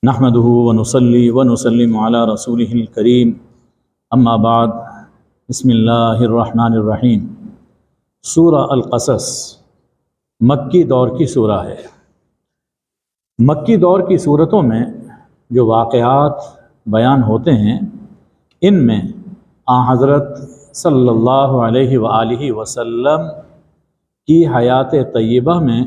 نحمده ونصلي ونسلم على رسوله الكريم اما بعد بسم اللہ الرحمن الرحیم۔ سورہ القصص مکی دور کی سورہ ہے۔ مکی دور کی صورتوں میں جو واقعات بیان ہوتے ہیں ان میں حضرت صلی اللہ علیہ وآلہ وسلم کی حیات طیبہ میں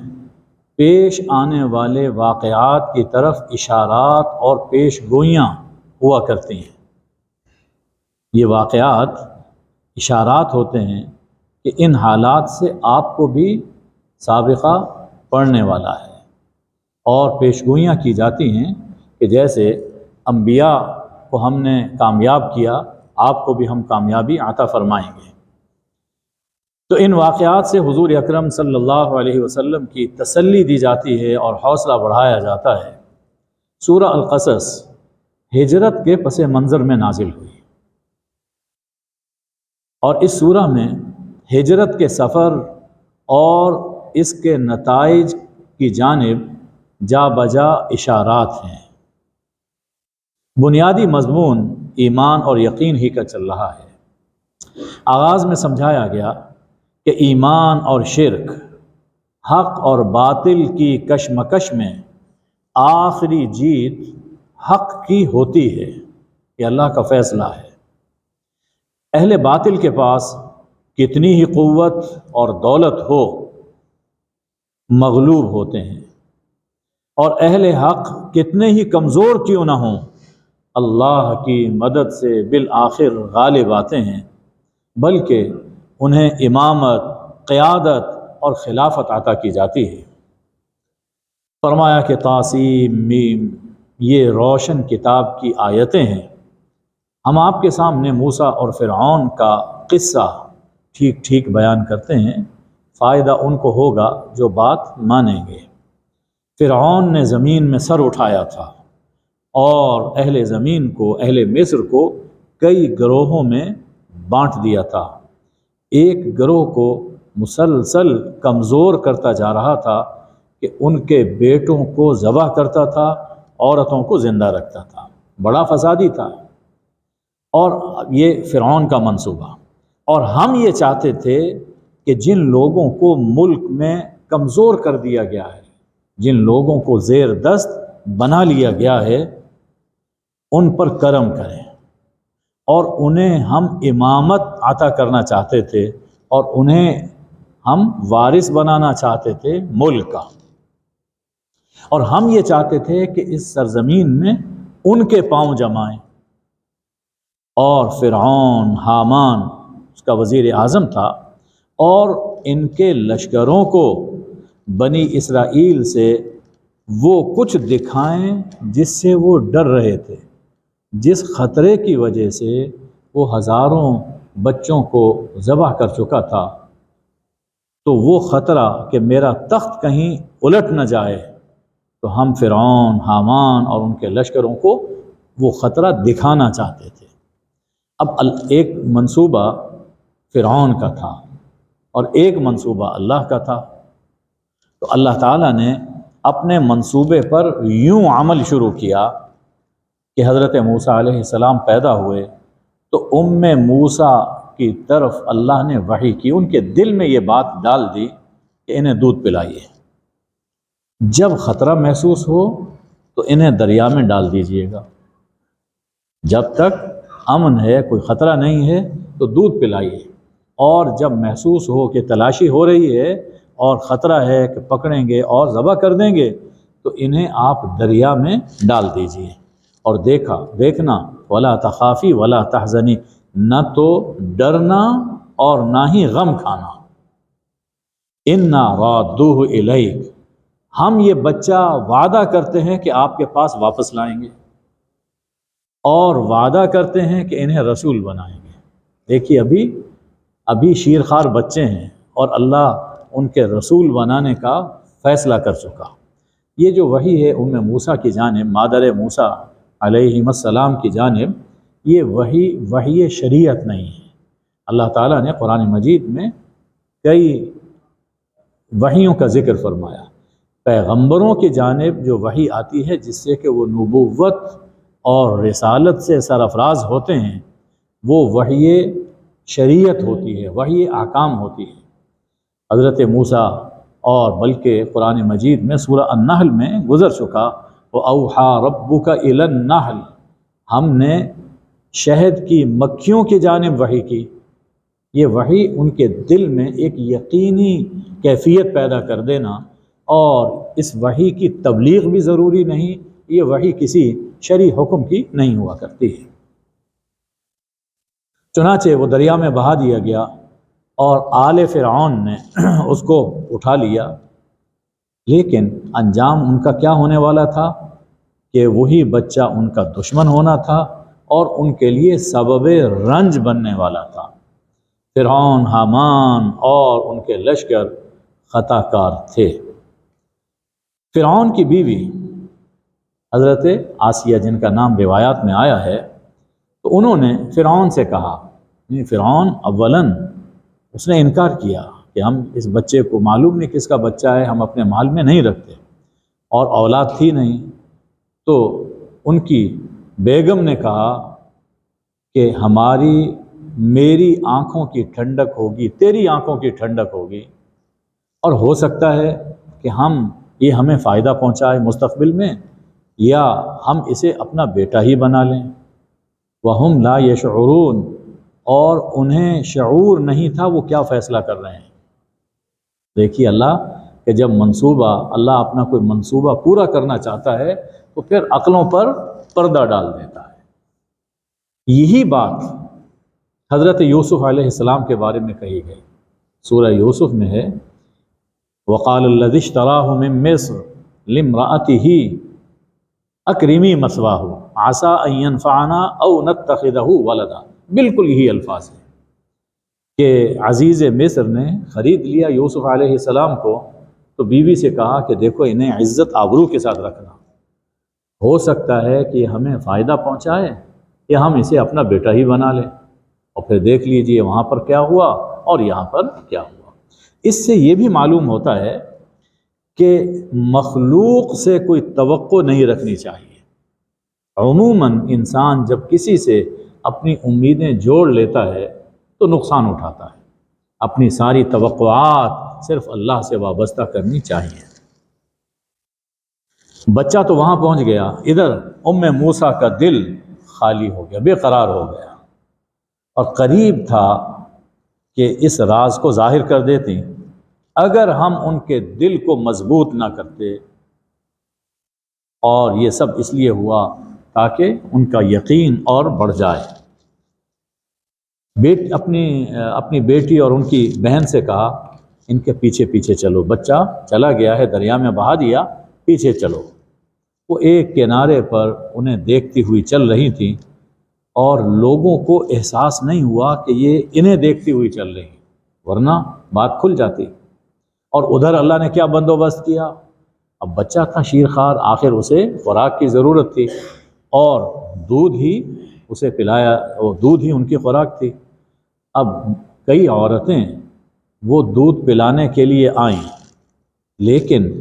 پیش آنے والے واقعات کی طرف اشارات اور پیش گوئیاں ہوا کرتی ہیں۔ یہ واقعات اشارات ہوتے ہیں کہ ان حالات سے آپ کو بھی سابقہ پڑھنے والا ہے، اور پیش گوئیاں کی جاتی ہیں کہ جیسے انبیاء کو ہم نے کامیاب کیا، آپ کو بھی ہم کامیابی عطا فرمائیں گے۔ تو ان واقعات سے حضور اکرم صلی اللہ علیہ وسلم کی تسلی دی جاتی ہے اور حوصلہ بڑھایا جاتا ہے۔ سورہ القصص ہجرت کے پس منظر میں نازل ہوئی، اور اس سورہ میں ہجرت کے سفر اور اس کے نتائج کی جانب جا بجا اشارات ہیں۔ بنیادی مضمون ایمان اور یقین ہی کا چل رہا ہے۔ آغاز میں سمجھایا گیا کہ ایمان اور شرک، حق اور باطل کی کشمکش میں آخری جیت حق کی ہوتی ہے، یہ اللہ کا فیصلہ ہے۔ اہل باطل کے پاس کتنی ہی قوت اور دولت ہو، مغلوب ہوتے ہیں، اور اہل حق کتنے ہی کمزور کیوں نہ ہوں، اللہ کی مدد سے بالآخر غالب آتے ہیں، بلکہ انہیں امامت، قیادت اور خلافت عطا کی جاتی ہے۔ فرمایا کہ طاسیم میم، یہ روشن کتاب کی آیتیں ہیں۔ ہم آپ کے سامنے موسیٰ اور فرعون کا قصہ ٹھیک ٹھیک بیان کرتے ہیں، فائدہ ان کو ہوگا جو بات مانیں گے۔ فرعون نے زمین میں سر اٹھایا تھا اور اہل زمین کو، اہل مصر کو کئی گروہوں میں بانٹ دیا تھا۔ ایک گروہ کو مسلسل کمزور کرتا جا رہا تھا کہ ان کے بیٹوں کو ذبح کرتا تھا، عورتوں کو زندہ رکھتا تھا، بڑا فسادی تھا، اور یہ فرعون کا منصوبہ۔ اور ہم یہ چاہتے تھے کہ جن لوگوں کو ملک میں کمزور کر دیا گیا ہے، جن لوگوں کو زیر دست بنا لیا گیا ہے، ان پر کرم کریں، اور انہیں ہم امامت عطا کرنا چاہتے تھے، اور انہیں ہم وارث بنانا چاہتے تھے ملک کا، اور ہم یہ چاہتے تھے کہ اس سرزمین میں ان کے پاؤں جمائیں۔ اور فرعون، حامان اس کا وزیر اعظم تھا، اور ان کے لشکروں کو بنی اسرائیل سے وہ کچھ دکھائیں جس سے وہ ڈر رہے تھے، جس خطرے کی وجہ سے وہ ہزاروں بچوں کو ذبح کر چکا تھا۔ تو وہ خطرہ کہ میرا تخت کہیں الٹ نہ جائے، تو ہم فرعون، حامان اور ان کے لشکروں کو وہ خطرہ دکھانا چاہتے تھے۔ اب ایک منصوبہ فرعون کا تھا اور ایک منصوبہ اللہ کا تھا، تو اللہ تعالیٰ نے اپنے منصوبے پر یوں عمل شروع کیا کہ حضرت موسیٰ علیہ السلام پیدا ہوئے تو موسیٰ کی طرف اللہ نے وحی کی، ان کے دل میں یہ بات ڈال دی کہ انہیں دودھ پلائیے، جب خطرہ محسوس ہو تو انہیں دریا میں ڈال دیجئے گا، جب تک امن ہے، کوئی خطرہ نہیں ہے تو دودھ پلائیے، اور جب محسوس ہو کہ تلاشی ہو رہی ہے اور خطرہ ہے کہ پکڑیں گے اور ذبح کر دیں گے، تو انہیں آپ دریا میں ڈال دیجئے۔ اور دیکھنا ولا تخافی ولا تحزنی، نہ تو ڈرنا اور نہ ہی غم کھانا۔ انا رادوہ الیک، ہم یہ بچہ وعدہ کرتے ہیں کہ آپ کے پاس واپس لائیں گے، اور وعدہ کرتے ہیں کہ انہیں رسول بنائیں گے۔ دیکھیے ابھی شیرخوار بچے ہیں، اور اللہ ان کے رسول بنانے کا فیصلہ کر چکا۔ یہ جو وحی ہے موسیٰ کی جانب، مادر موسیٰ علیہ السلام کی جانب، یہ وحی شریعت نہیں ہے۔ اللہ تعالیٰ نے قرآن مجید میں کئی وحیوں کا ذکر فرمایا، پیغمبروں کی جانب جو وحی آتی ہے جس سے کہ وہ نبوت اور رسالت سے سرفراز ہوتے ہیں، وہ وحی شریعت ہوتی ہے، وحی احکام ہوتی ہے۔ حضرت موسیٰ اور بلکہ قرآن مجید میں سورہ النحل میں گزر چکا، وَأَوْحَى رَبُّكَ إِلَى النَّحْلِ، ہم نے شہد کی مکھیوں کی جانب وحی کی۔ یہ وحی ان کے دل میں ایک یقینی کیفیت پیدا کر دینا، اور اس وحی کی تبلیغ بھی ضروری نہیں، یہ وحی کسی شرعی حکم کی نہیں ہوا کرتی ہے۔ چنانچہ وہ دریا میں بہا دیا گیا اور آل فرعون نے اس کو اٹھا لیا، لیکن انجام ان کا کیا ہونے والا تھا کہ وہی بچہ ان کا دشمن ہونا تھا اور ان کے لیے سبب رنج بننے والا تھا۔ فرعون، حامان اور ان کے لشکر خطا کار تھے۔ فرعون کی بیوی حضرت آسیہ، جن کا نام روایات میں آیا ہے، تو انہوں نے فرعون سے کہا، فرعون اولاً اس نے انکار کیا کہ ہم اس بچے کو، معلوم نہیں کس کا بچہ ہے، ہم اپنے مال میں نہیں رکھتے، اور اولاد تھی نہیں۔ تو ان کی بیگم نے کہا کہ میری آنکھوں کی ٹھنڈک ہوگی، تیری آنکھوں کی ٹھنڈک ہوگی، اور ہو سکتا ہے کہ یہ ہمیں فائدہ پہنچائے مستقبل میں، یا ہم اسے اپنا بیٹا ہی بنا لیں۔ وَهُمْ لَا يَشْعُرُونَ، اور انہیں شعور نہیں تھا وہ کیا فیصلہ کر رہے ہیں۔ دیکھیے اللہ کہ جب اللہ اپنا کوئی منصوبہ پورا کرنا چاہتا ہے تو پھر عقلوں پر پردہ ڈال دیتا ہے۔ یہی بات حضرت یوسف علیہ السلام کے بارے میں کہی گئی۔ سورہ یوسف میں ہے، وَقَالَ الَّذِي اشْتَرَاهُ مِن مِّصْرَ لِامْرَأَتِهِ اکرمی مثواه عسى ان ينفعنا او نتخذه ولدا، بالکل یہی الفاظ ہیں کہ عزیز مصر نے خرید لیا یوسف علیہ السلام کو، تو بیوی سے کہا کہ دیکھو انہیں عزت آبرو کے ساتھ رکھنا، ہو سکتا ہے کہ ہمیں فائدہ پہنچائے یا ہم اسے اپنا بیٹا ہی بنا لیں، اور پھر دیکھ لیجئے وہاں پر کیا ہوا اور یہاں پر کیا ہوا۔ اس سے یہ بھی معلوم ہوتا ہے کہ مخلوق سے کوئی توقع نہیں رکھنی چاہیے۔ عموماً انسان جب کسی سے اپنی امیدیں جوڑ لیتا ہے تو نقصان اٹھاتا ہے۔ اپنی ساری توقعات صرف اللہ سے وابستہ کرنی چاہیے۔ بچہ تو وہاں پہنچ گیا، ادھر موسیٰ کا دل خالی ہو گیا، بے قرار ہو گیا، اور قریب تھا کہ اس راز کو ظاہر کر دیتی اگر ہم ان کے دل کو مضبوط نہ کرتے، اور یہ سب اس لیے ہوا تاکہ ان کا یقین اور بڑھ جائے۔ اپنی بیٹی اور ان کی بہن سے کہا ان کے پیچھے پیچھے چلو، بچہ چلا گیا ہے، دریا میں بہا دیا، پیچھے چلو۔ وہ ایک کنارے پر انہیں دیکھتی ہوئی چل رہی تھیں، اور لوگوں کو احساس نہیں ہوا کہ یہ انہیں دیکھتی ہوئی چل رہی، ورنہ بات کھل جاتی۔ اور ادھر اللہ نے کیا بندوبست کیا، اب بچہ تھا شیرخوار، آخر اسے خوراک کی ضرورت تھی، اور دودھ ہی اسے پلایا، وہ دودھ ہی ان کی خوراک تھی۔ اب کئی عورتیں وہ دودھ پلانے کے لیے آئیں، لیکن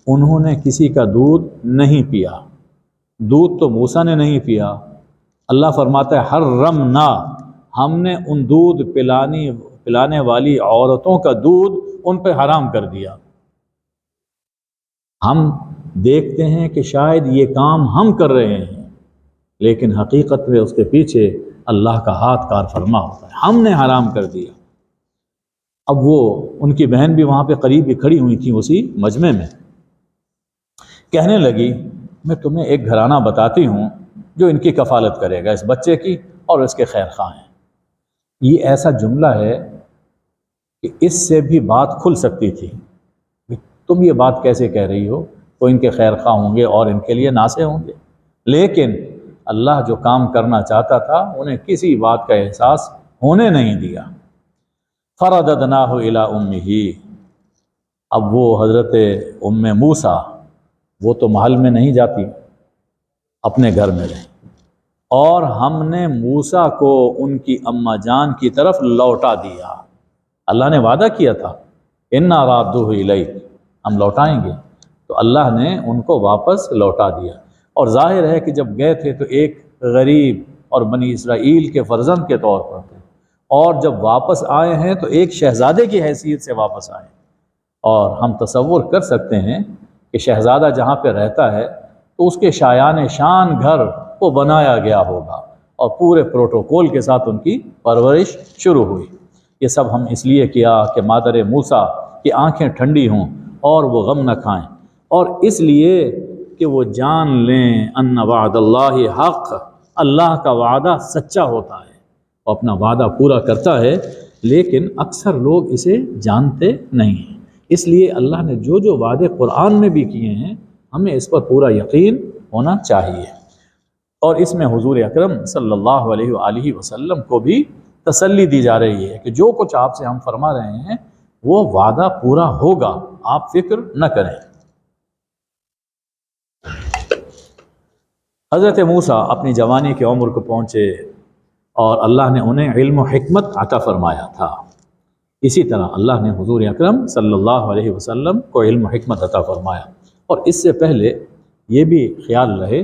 انہوں نے کسی کا دودھ نہیں پیا۔ دودھ تو موسیٰ نے نہیں پیا، اللہ فرماتا ہے حرمنا، ہم نے ان دودھ پلانے والی عورتوں کا دودھ ان پہ حرام کر دیا۔ ہم دیکھتے ہیں کہ شاید یہ کام ہم کر رہے ہیں، لیکن حقیقت میں اس کے پیچھے اللہ کا ہاتھ کار فرما ہوتا ہے، ہم نے حرام کر دیا۔ اب وہ ان کی بہن بھی وہاں پہ قریب ہی کھڑی ہوئی تھی اسی مجمع میں، کہنے لگی میں تمہیں ایک گھرانہ بتاتی ہوں جو ان کی کفالت کرے گا، اس بچے کی اور اس کے خیر خواہ ہیں۔ یہ ایسا جملہ ہے کہ اس سے بھی بات کھل سکتی تھی، تم یہ بات کیسے کہہ رہی ہو، تو ان کے خیر خواہ ہوں گے اور ان کے لیے ناصح ہوں گے، لیکن اللہ جو کام کرنا چاہتا تھا انہیں کسی بات کا احساس ہونے نہیں دیا۔ فرددناہ الی امہ، اب وہ حضرت موسیٰ وہ تو محل میں نہیں جاتی، اپنے گھر میں رہی، اور ہم نے موسیٰ کو ان کی اماں جان کی طرف لوٹا دیا۔ اللہ نے وعدہ کیا تھا انا رادوہ الیک، ہم لوٹائیں گے، تو اللہ نے ان کو واپس لوٹا دیا۔ اور ظاہر ہے کہ جب گئے تھے تو ایک غریب اور بنی اسرائیل کے فرزند کے طور پر تھے، اور جب واپس آئے ہیں تو ایک شہزادے کی حیثیت سے واپس آئے۔ اور ہم تصور کر سکتے ہیں کہ شہزادہ جہاں پہ رہتا ہے تو اس کے شایان شان گھر کو بنایا گیا ہوگا، اور پورے پروٹوکول کے ساتھ ان کی پرورش شروع ہوئی۔ یہ سب ہم اس لیے کیا کہ مادر موسیٰ کی آنکھیں ٹھنڈی ہوں اور وہ غم نہ کھائیں، اور اس لیے کہ وہ جان لیں ان وعد اللہ حق، اللہ کا وعدہ سچا ہوتا ہے، وہ اپنا وعدہ پورا کرتا ہے، لیکن اکثر لوگ اسے جانتے نہیں ہیں۔ اس لیے اللہ نے جو جو وعدے قرآن میں بھی کیے ہیں ہمیں اس پر پورا یقین ہونا چاہیے، اور اس میں حضور اکرم صلی اللہ علیہ وآلہ وسلم کو بھی تسلی دی جا رہی ہے کہ جو کچھ آپ سے ہم فرما رہے ہیں وہ وعدہ پورا ہوگا، آپ فکر نہ کریں۔ حضرت موسیٰ اپنی جوانی کی عمر کو پہنچے اور اللہ نے انہیں علم و حکمت عطا فرمایا تھا، اسی طرح اللہ نے حضور اکرم صلی اللہ علیہ وسلم کو علم و حکمت عطا فرمایا۔ اور اس سے پہلے یہ بھی خیال رہے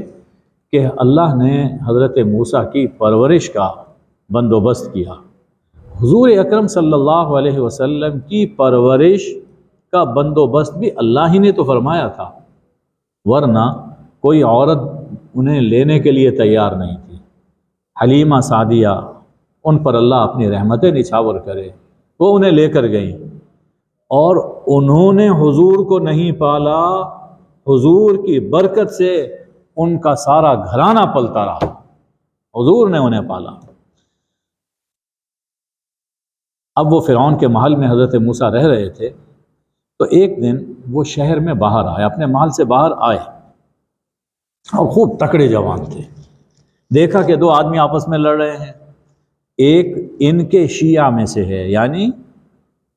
کہ اللہ نے حضرت موسیٰ کی پرورش کا بندوبست کیا۔ حضور اکرم صلی اللہ علیہ وسلم کی پرورش کا بندوبست بھی اللہ ہی نے تو فرمایا تھا، ورنہ کوئی عورت انہیں لینے کے لیے تیار نہیں تھی۔ حلیمہ سعدیہ، ان پر اللہ اپنی رحمتیں نچھاور کرے، وہ انہیں لے کر گئیں، اور انہوں نے حضور کو نہیں پالا، حضور کی برکت سے ان کا سارا گھرانہ پلتا رہا، حضور نے انہیں پالا۔ اب وہ فرعون کے محل میں حضرت موسیٰ رہ رہے تھے، تو ایک دن وہ شہر میں باہر آئے، اپنے محل سے باہر آئے، اور خوب تکڑے جوان تھے۔ دیکھا کہ دو آدمی آپس میں لڑ رہے ہیں، ایک ان کے شیعہ میں سے ہے، یعنی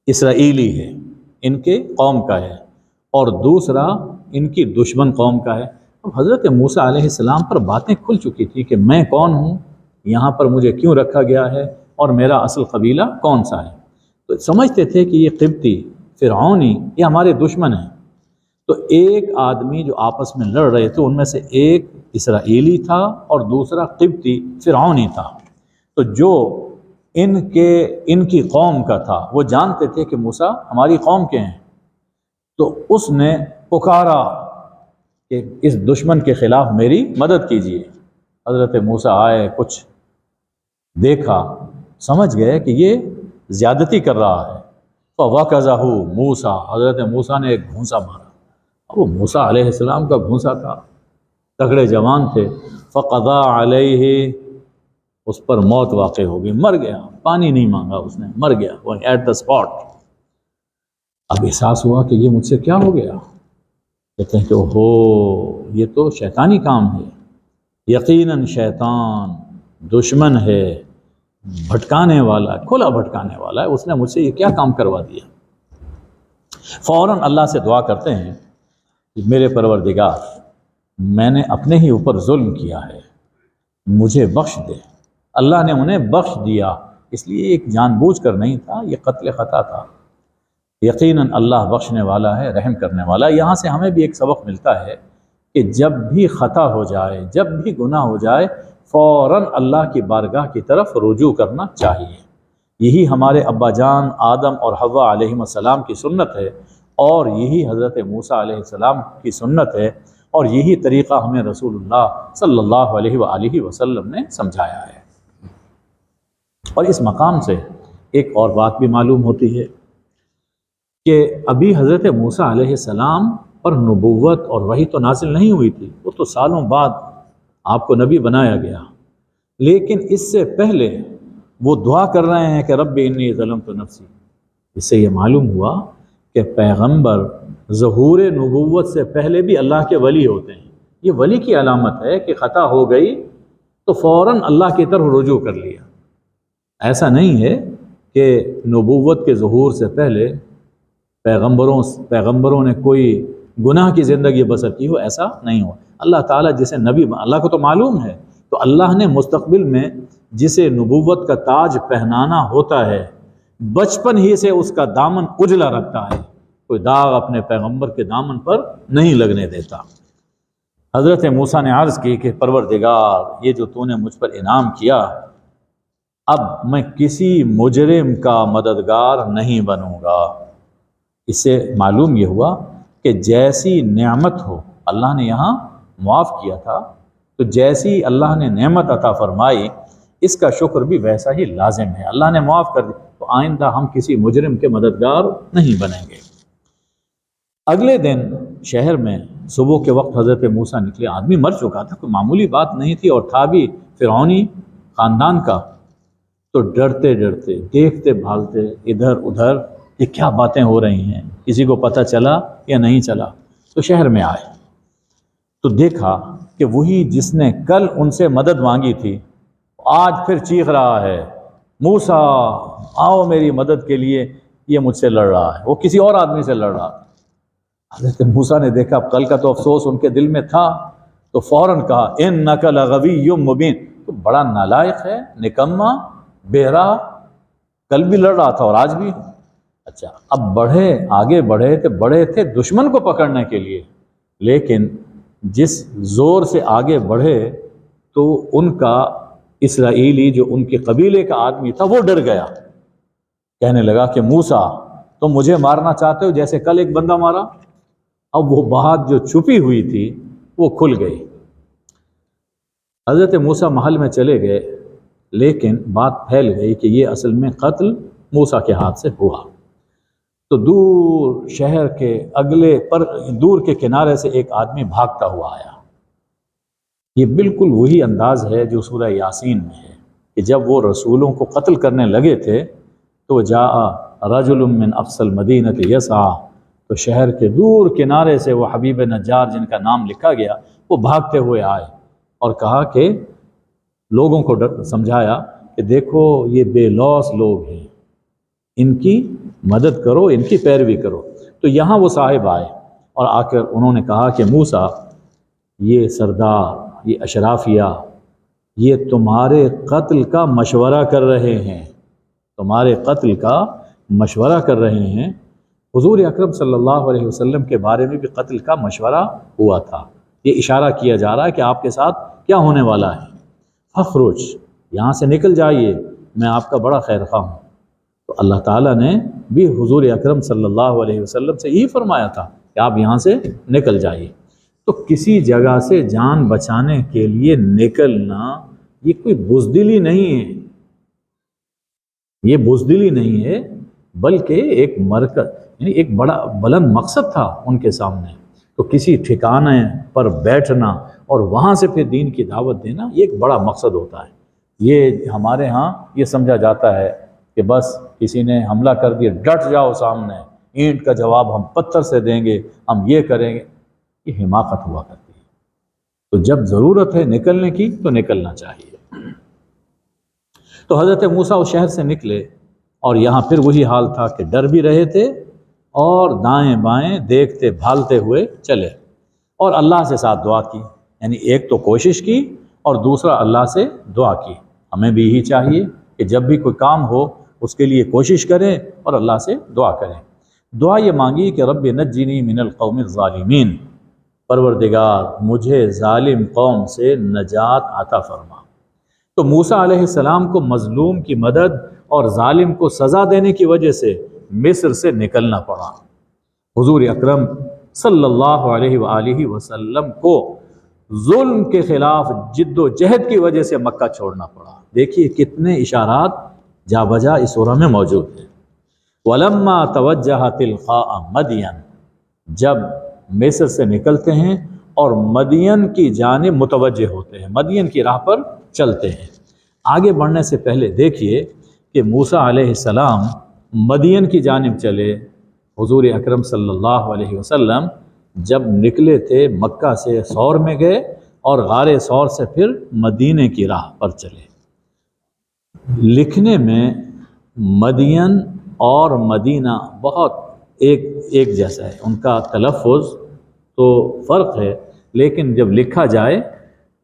اسرائیلی ہے، ان کے قوم کا ہے، اور دوسرا ان کی دشمن قوم کا ہے۔ اب حضرت موسیٰ علیہ السلام پر باتیں کھل چکی تھی کہ میں کون ہوں، یہاں پر مجھے کیوں رکھا گیا ہے، اور میرا اصل قبیلہ کون سا ہے۔ تو سمجھتے تھے کہ یہ قبطی فرعونی یہ ہمارے دشمن ہیں۔ تو ایک آدمی جو آپس میں لڑ رہے تھے ان میں سے ایک اسرائیلی تھا اور دوسرا قبطی فرعونی تھا۔ تو جو ان کی قوم کا تھا وہ جانتے تھے کہ موسیٰ ہماری قوم کے ہیں، تو اس نے پکارا کہ اس دشمن کے خلاف میری مدد کیجیے۔ حضرت موسیٰ آئے، کچھ دیکھا، سمجھ گئے کہ یہ زیادتی کر رہا ہے۔ فَوَكَزَهُ موسیٰ، حضرت موسیٰ نے ایک گھونسا مارا۔ وہ موسیٰ علیہ السلام کا گھونسا تھا، تگڑے جوان تھے۔ فَقَضَى عَلَيْهِ، اس پر موت واقع ہو گئی، مر گیا، پانی نہیں مانگا اس نے، مر گیا وہ ایٹ دا اسپاٹ۔ اب احساس ہوا کہ یہ مجھ سے کیا ہو گیا، کہتے ہیں کہ ہو یہ تو شیطانی کام ہے، یقیناً شیطان دشمن ہے، بھٹکانے والا ہے، کھلا بھٹکانے والا ہے، اس نے مجھ سے یہ کیا کام کروا دیا۔ فوراً اللہ سے دعا کرتے ہیں کہ میرے پروردگار، میں نے اپنے ہی اوپر ظلم کیا ہے، مجھے بخش دے۔ اللہ نے انہیں بخش دیا، اس لیے ایک جان بوجھ کر نہیں تھا، یہ قتل خطا تھا۔ یقیناً اللہ بخشنے والا ہے، رحم کرنے والا ہے۔ یہاں سے ہمیں بھی ایک سبق ملتا ہے کہ جب بھی خطا ہو جائے، جب بھی گناہ ہو جائے، فوراً اللہ کی بارگاہ کی طرف رجوع کرنا چاہیے۔ یہی ہمارے ابا جان آدم اور حوا علیہ السلام کی سنت ہے، اور یہی حضرت موسیٰ علیہ السلام کی سنت ہے، اور یہی طریقہ ہمیں رسول اللہ صلی اللہ علیہ وآلہ وسلم نے سمجھایا ہے۔ اور اس مقام سے ایک اور بات بھی معلوم ہوتی ہے کہ ابھی حضرت موسیٰ علیہ السلام پر نبوت اور وحی تو نازل نہیں ہوئی تھی، وہ تو سالوں بعد آپ کو نبی بنایا گیا، لیکن اس سے پہلے وہ دعا کر رہے ہیں کہ رب انی ظلمت نفسی۔ اس سے یہ معلوم ہوا کہ پیغمبر ظہور نبوت سے پہلے بھی اللہ کے ولی ہوتے ہیں۔ یہ ولی کی علامت ہے کہ خطا ہو گئی تو فوراً اللہ کی طرف رجوع کر لیا۔ ایسا نہیں ہے کہ نبوت کے ظہور سے پہلے پیغمبروں نے کوئی گناہ کی زندگی بسر کی ہو، ایسا نہیں ہو۔ اللہ تعالیٰ جسے نبی، اللہ کو تو معلوم ہے، تو اللہ نے مستقبل میں جسے نبوت کا تاج پہنانا ہوتا ہے، بچپن ہی سے اس کا دامن اجلا رکھتا ہے کوئی داغ اپنے پیغمبر کے دامن پر نہیں لگنے دیتا۔ حضرت موسیٰ نے عرض کی کہ پروردگار، یہ جو تو نے مجھ پر انعام کیا، اب میں کسی مجرم کا مددگار نہیں بنوں گا۔ اس سے معلوم یہ ہوا کہ جیسی نعمت ہو، اللہ نے یہاں معاف کیا تھا، تو جیسی اللہ نے نعمت عطا فرمائی اس کا شکر بھی ویسا ہی لازم ہے۔ اللہ نے معاف کر دیا تو آئندہ ہم کسی مجرم کے مددگار نہیں بنیں گے۔ اگلے دن شہر میں صبح کے وقت حضرت موسیٰ نکلے۔ آدمی مر چکا تھا، کوئی معمولی بات نہیں تھی، اور تھا بھی فرعونی خاندان کا۔ تو ڈرتے ڈرتے دیکھتے بھالتے ادھر ادھر کہ کیا باتیں ہو رہی ہیں، کسی کو پتہ چلا یا نہیں چلا۔ تو شہر میں آئے تو دیکھا کہ وہی جس نے کل ان سے مدد مانگی تھی آج پھر چیخ رہا ہے، موسیٰ آؤ میری مدد کے لیے، یہ مجھ سے لڑ رہا ہے۔ وہ کسی اور آدمی سے لڑ رہا تھا۔ حضرت موسیٰ نے دیکھا کل کا تو افسوس ان کے دل میں تھا، تو فوراً کہا اِنَّكَ لَغَوِيٌّ مُبِينٌ، تو بڑا نالائق ہے، نکما، بہرا، کل بھی لڑ رہا تھا اور آج بھی۔ اچھا، اب بڑھے، آگے بڑھے تھے دشمن کو پکڑنے کے لیے، لیکن جس زور سے آگے بڑھے تو ان کا اسرائیلی جو ان کے قبیلے کا آدمی تھا وہ ڈر گیا، کہنے لگا کہ موسیٰ تم مجھے مارنا چاہتے ہو جیسے کل ایک بندہ مارا۔ اب وہ بات جو چھپی ہوئی تھی وہ کھل گئی۔ حضرت موسیٰ محل میں چلے گئے، لیکن بات پھیل گئی کہ یہ اصل میں قتل موسیٰ کے ہاتھ سے ہوا۔ تو دور شہر کے دور کے کنارے سے ایک آدمی بھاگتا ہوا آیا۔ یہ بالکل وہی انداز ہے جو سورہ یاسین میں ہے کہ جب وہ رسولوں کو قتل کرنے لگے تھے تو جاء رجل من اقصى المدینة یسعی، تو شہر کے دور کنارے سے وہ حبیب نجار جن کا نام لکھا گیا وہ بھاگتے ہوئے آئے اور کہا کہ لوگوں کو سمجھایا کہ دیکھو یہ بے لوث لوگ ہیں، ان کی مدد کرو، ان کی پیروی کرو۔ تو یہاں وہ صاحب آئے اور آ کر انہوں نے کہا کہ موسیٰ، یہ سردار، یہ اشرافیہ، یہ تمہارے قتل کا مشورہ کر رہے ہیں، تمہارے قتل کا مشورہ کر رہے ہیں۔ حضور اکرم صلی اللہ علیہ وسلم کے بارے میں بھی قتل کا مشورہ ہوا تھا۔ یہ اشارہ کیا جا رہا ہے کہ آپ کے ساتھ کیا ہونے والا ہے۔ فخرج، یہاں سے نکل جائیے، میں آپ کا بڑا خیر خواہ ہوں۔ تو اللہ تعالیٰ نے بھی حضور اکرم صلی اللہ علیہ وسلم سے یہی فرمایا تھا کہ آپ یہاں سے نکل جائیے۔ تو کسی جگہ سے جان بچانے کے لیے نکلنا یہ کوئی بزدلی نہیں ہے، یہ بزدلی نہیں ہے، بلکہ ایک مرکز، یعنی ایک بڑا بلند مقصد تھا ان کے سامنے۔ تو کسی ٹھکانے پر بیٹھنا اور وہاں سے پھر دین کی دعوت دینا یہ ایک بڑا مقصد ہوتا ہے۔ یہ ہمارے ہاں یہ سمجھا جاتا ہے کہ بس کسی نے حملہ کر دیا، ڈٹ جاؤ سامنے، اینٹ کا جواب ہم پتھر سے دیں گے، ہم یہ کریں گے، یہ حماقت ہوا کرتی ہے۔ تو جب ضرورت ہے نکلنے کی تو نکلنا چاہیے۔ تو حضرت موسیٰ اس شہر سے نکلے اور یہاں پھر وہی حال تھا کہ ڈر بھی رہے تھے اور دائیں بائیں دیکھتے بھالتے ہوئے چلے، اور اللہ سے ساتھ دعا کی، یعنی ایک تو کوشش کی اور دوسرا اللہ سے دعا کی۔ ہمیں بھی یہی چاہیے کہ جب بھی کوئی کام ہو اس کے لیے کوشش کریں اور اللہ سے دعا کریں۔ دعا یہ مانگی کہ رب نجنی من القوم الظالمین، پروردگار مجھے ظالم قوم سے نجات عطا فرما۔ تو موسیٰ علیہ السلام کو مظلوم کی مدد اور ظالم کو سزا دینے کی وجہ سے مصر سے نکلنا پڑا۔ حضور اکرم صلی اللہ علیہ وآلہ وسلم کو ظلم کے خلاف جد و جہد کی وجہ سے مکہ چھوڑنا پڑا۔ دیکھیے کتنے اشارات جا بجا اس سورہ میں موجود ہیں۔ وَلَمَّا تَوَجَّهَ تِلْقَاءَ مَدْيَنَ، جب مصر سے نکلتے ہیں اور مدین کی جانب متوجہ ہوتے ہیں، مدین کی راہ پر چلتے ہیں۔ آگے بڑھنے سے پہلے دیکھیے کہ موسیٰ علیہ السلام مدین کی جانب چلے، حضور اکرم صلی اللہ علیہ وسلم جب نکلے تھے مکہ سے سور میں گئے اور غار سور سے پھر مدینے کی راہ پر چلے۔ لکھنے میں مدین اور مدینہ بہت ایک جیسا ہے، ان کا تلفظ تو فرق ہے، لیکن جب لکھا جائے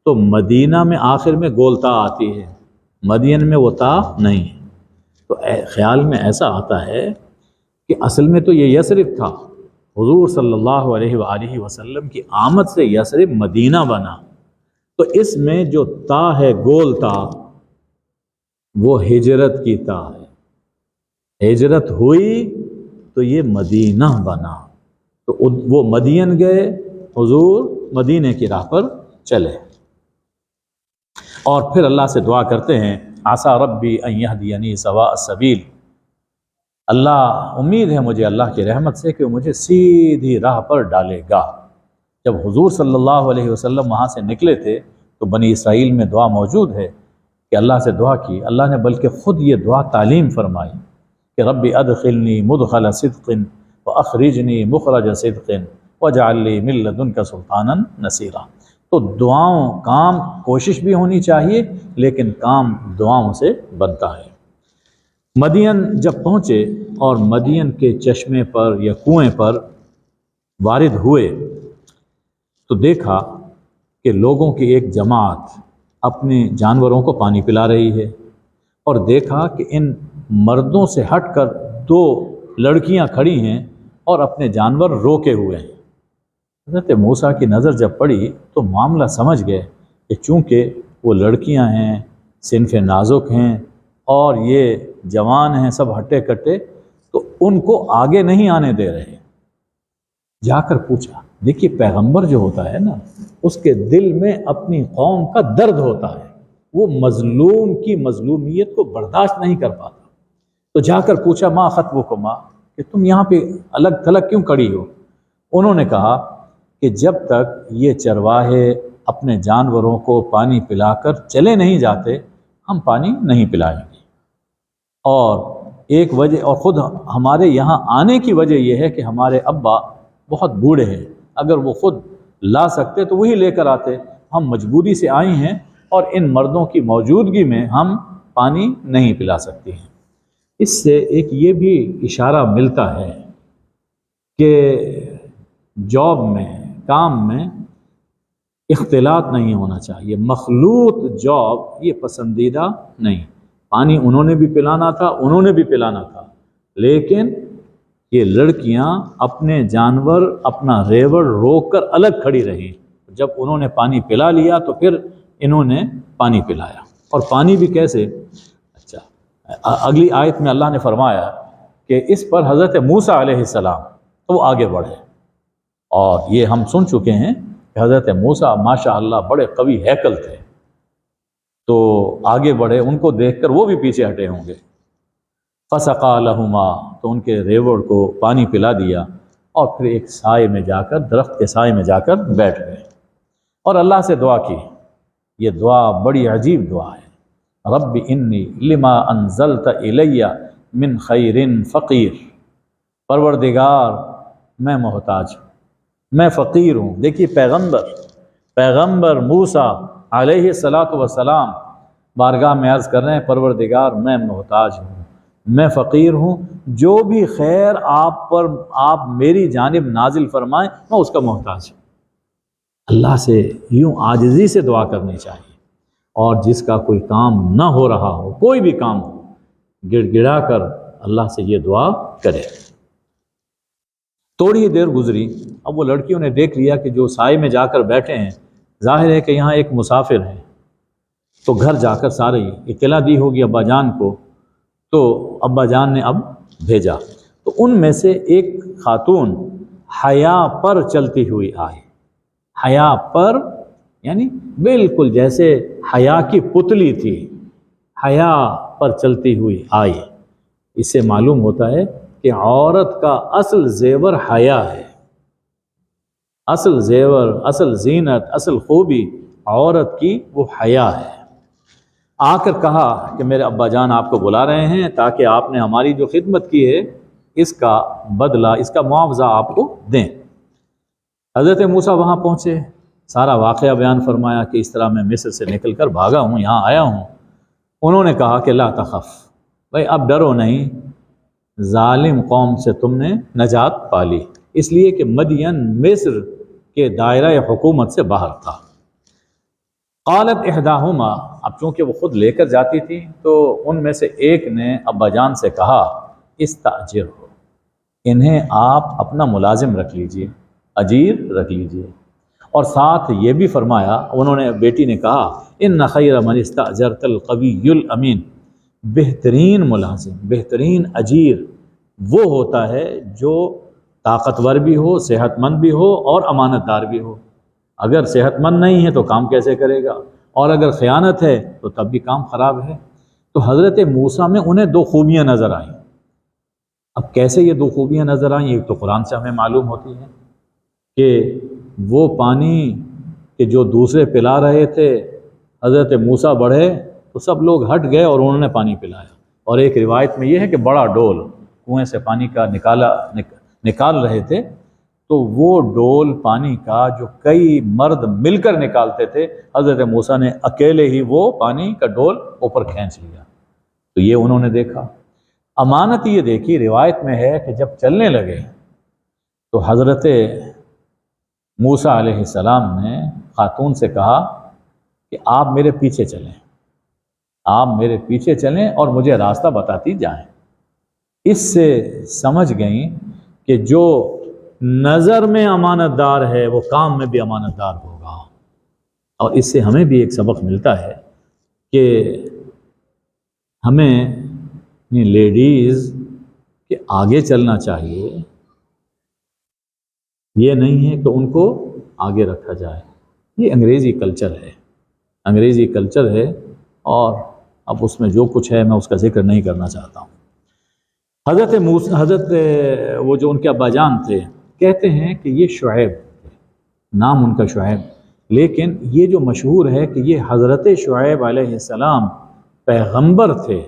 تو مدینہ میں آخر میں گولتا آتی ہے، مدین میں وہ تا نہیں۔ تو خیال میں ایسا آتا ہے کہ اصل میں تو یہ یثرب تھا، حضور صلی اللہ علیہ وآلہ وسلم کی آمد سے یثرب مدینہ بنا، تو اس میں جو تا ہے، گول تا، وہ ہجرت کی تا ہے۔ ہجرت ہوئی تو یہ مدینہ بنا، تو وہ مدین گئے، حضور مدینے کی راہ پر چلے، اور پھر اللہ سے دعا کرتے ہیں عسیٰ ربی ان یہدینی سواء السبیل، اللہ امید ہے مجھے اللہ کی رحمت سے کہ وہ مجھے سیدھی راہ پر ڈالے گا۔ جب حضور صلی اللہ علیہ وسلم وہاں سے نکلے تھے تو بنی اسرائیل میں دعا موجود ہے کہ اللہ سے دعا کی، اللہ نے بلکہ خود یہ دعا تعلیم فرمائی کہ رب ادخلنی مدخل صدق واخرجنی مخرج صدق واجعل لی من لدنک سلطانا نصیرا۔ تو دعاؤں، کام، کوشش بھی ہونی چاہیے، لیکن کام دعاؤں سے بنتا ہے۔ مدین جب پہنچے اور مدین کے چشمے پر یا کنویں پر وارد ہوئے تو دیکھا کہ لوگوں کی ایک جماعت اپنے جانوروں کو پانی پلا رہی ہے، اور دیکھا کہ ان مردوں سے ہٹ کر دو لڑکیاں کھڑی ہیں اور اپنے جانور روکے ہوئے ہیں۔ حضرت موسیٰ کی نظر جب پڑی تو معاملہ سمجھ گئے کہ چونکہ وہ لڑکیاں ہیں، صنف نازک ہیں، اور یہ جوان ہیں، سب ہٹے کٹے، تو ان کو آگے نہیں آنے دے رہے۔ جا کر پوچھا، دیکھیے پیغمبر جو ہوتا ہے نا، اس کے دل میں اپنی قوم کا درد ہوتا ہے، وہ مظلوم کی مظلومیت کو برداشت نہیں کر پاتا۔ تو جا کر پوچھا ما خطبکما، کہ تم یہاں پہ الگ تھلگ کیوں کھڑی ہو؟ انہوں نے کہا کہ جب تک یہ چرواہے اپنے جانوروں کو پانی پلا کر چلے نہیں جاتے، ہم پانی نہیں پلائیں گے۔ اور ایک وجہ، اور خود ہمارے یہاں آنے کی وجہ یہ ہے کہ ہمارے ابا بہت بوڑھے ہیں، اگر وہ خود لا سکتے تو وہی لے کر آتے، ہم مجبوری سے آئی ہیں اور ان مردوں کی موجودگی میں ہم پانی نہیں پلا سکتے ہیں۔ اس سے ایک یہ بھی اشارہ ملتا ہے کہ جاب میں، کام میں اختلاط نہیں ہونا چاہیے، مخلوط جاب یہ پسندیدہ نہیں۔ پانی انہوں نے بھی پلانا تھا، انہوں نے بھی پلانا تھا، لیکن یہ لڑکیاں اپنے جانور، اپنا ریوڑ روک کر الگ کھڑی رہیں۔ جب انہوں نے پانی پلا لیا تو پھر انہوں نے پانی پلایا، اور پانی بھی کیسے؟ اچھا، اگلی آیت میں اللہ نے فرمایا کہ اس پر حضرت موسیٰ علیہ السلام تو وہ آگے بڑھے، اور یہ ہم سن چکے ہیں کہ حضرت موسیٰ ماشاء اللہ بڑے قوی ہیکل تھے، تو آگے بڑھے، ان کو دیکھ کر وہ بھی پیچھے ہٹے ہوں گے۔ فسقا لہما، تو ان کے ریوڑ کو پانی پلا دیا، اور پھر ایک سائے میں جا کر، درخت کے سائے میں جا کر بیٹھ گئے، اور اللہ سے دعا کی۔ یہ دعا بڑی عجیب دعا ہے، رب انی لما انزلت الی من خیر فقیر، پروردگار میں محتاج ہوں، میں فقیر ہوں۔ دیکھیے پیغمبر موسیٰ علیہ السلام بارگاہ میں عرض کر رہے ہیں پروردگار میں محتاج ہوں، میں فقیر ہوں، جو بھی خیر آپ میری جانب نازل فرمائیں میں اس کا محتاج ہوں۔ اللہ سے یوں عاجزی سے دعا کرنی چاہیے، اور جس کا کوئی کام نہ ہو رہا ہو، کوئی بھی کام ہو، گڑ گڑا کر اللہ سے یہ دعا کرے۔ تھوڑی ہی دیر گزری، اب وہ لڑکیوں نے دیکھ لیا کہ جو سائے میں جا کر بیٹھے ہیں، ظاہر ہے کہ یہاں ایک مسافر ہے، تو گھر جا کر سارے اطلاع دی ہوگی ابا جان کو، تو ابا جان نے اب بھیجا، تو ان میں سے ایک خاتون حیا پر چلتی ہوئی آئی، حیا پر یعنی بالکل جیسے حیا کی پتلی تھی، حیا پر چلتی ہوئی آئی۔ اس سے معلوم ہوتا ہے کہ عورت کا اصل زیور حیا ہے، اصل زیور، اصل زینت، اصل خوبی عورت کی وہ حیا ہے۔ آ کر کہا کہ میرے ابا جان آپ کو بلا رہے ہیں تاکہ آپ نے ہماری جو خدمت کی ہے اس کا بدلہ، اس کا معاوضہ آپ کو دیں۔ حضرت موسیٰ وہاں پہنچے، سارا واقعہ بیان فرمایا کہ اس طرح میں مصر سے نکل کر بھاگا ہوں، یہاں آیا ہوں۔ انہوں نے کہا کہ لا تخف، بھائی اب ڈرو نہیں، ظالم قوم سے تم نے نجات پالی، اس لیے کہ مدین مصر کے دائرہ حکومت سے باہر تھا۔ قالت احداہما، اب چونکہ وہ خود لے کر جاتی تھی تو ان میں سے ایک نے ابا جان سے کہا استاجر ہو، انہیں آپ اپنا ملازم رکھ لیجئے، اجیر رکھ لیجئے۔ اور ساتھ یہ بھی فرمایا، انہوں نے بیٹی نے کہا ان خیر من استاجرت القوی الامین، بہترین ملازم، بہترین اجیر وہ ہوتا ہے جو طاقتور بھی ہو، صحت مند بھی ہو اور امانت دار بھی ہو۔ اگر صحت مند نہیں ہے تو کام کیسے کرے گا، اور اگر خیانت ہے تو تب بھی کام خراب ہے۔ تو حضرت موسیٰ میں انہیں دو خوبیاں نظر آئیں۔ اب کیسے یہ دو خوبیاں نظر آئیں، یہ تو قرآن سے ہمیں معلوم ہوتی ہے کہ وہ پانی کہ جو دوسرے پلا رہے تھے، حضرت موسیٰ بڑھے تو سب لوگ ہٹ گئے اور انہوں نے پانی پلایا۔ اور ایک روایت میں یہ ہے کہ بڑا ڈول کنویں سے پانی کا نکال رہے تھے، تو وہ ڈول پانی کا جو کئی مرد مل کر نکالتے تھے، حضرت موسیٰ نے اکیلے ہی وہ پانی کا ڈول اوپر کھینچ لیا۔ تو یہ انہوں نے دیکھا۔ امانت یہ دیکھی، روایت میں ہے کہ جب چلنے لگے تو حضرت موسیٰ علیہ السلام نے خاتون سے کہا کہ آپ میرے پیچھے چلیں، آپ میرے پیچھے چلیں اور مجھے راستہ بتاتی جائیں۔ اس سے سمجھ گئیں کہ جو نظر میں امانت دار ہے وہ کام میں بھی امانت دار ہوگا۔ اور اس سے ہمیں بھی ایک سبق ملتا ہے کہ ہمیں لیڈیز کے آگے چلنا چاہیے، یہ نہیں ہے کہ ان کو آگے رکھا جائے۔ یہ انگریزی کلچر ہے، انگریزی کلچر ہے، اور اب اس میں جو کچھ ہے میں اس کا ذکر نہیں کرنا چاہتا ہوں۔ حضرت وہ جو ان کے ابا جان تھے، کہتے ہیں کہ یہ شعیب، نام ان کا شعیب، لیکن یہ جو مشہور ہے کہ یہ حضرت شعیب علیہ السلام پیغمبر تھے،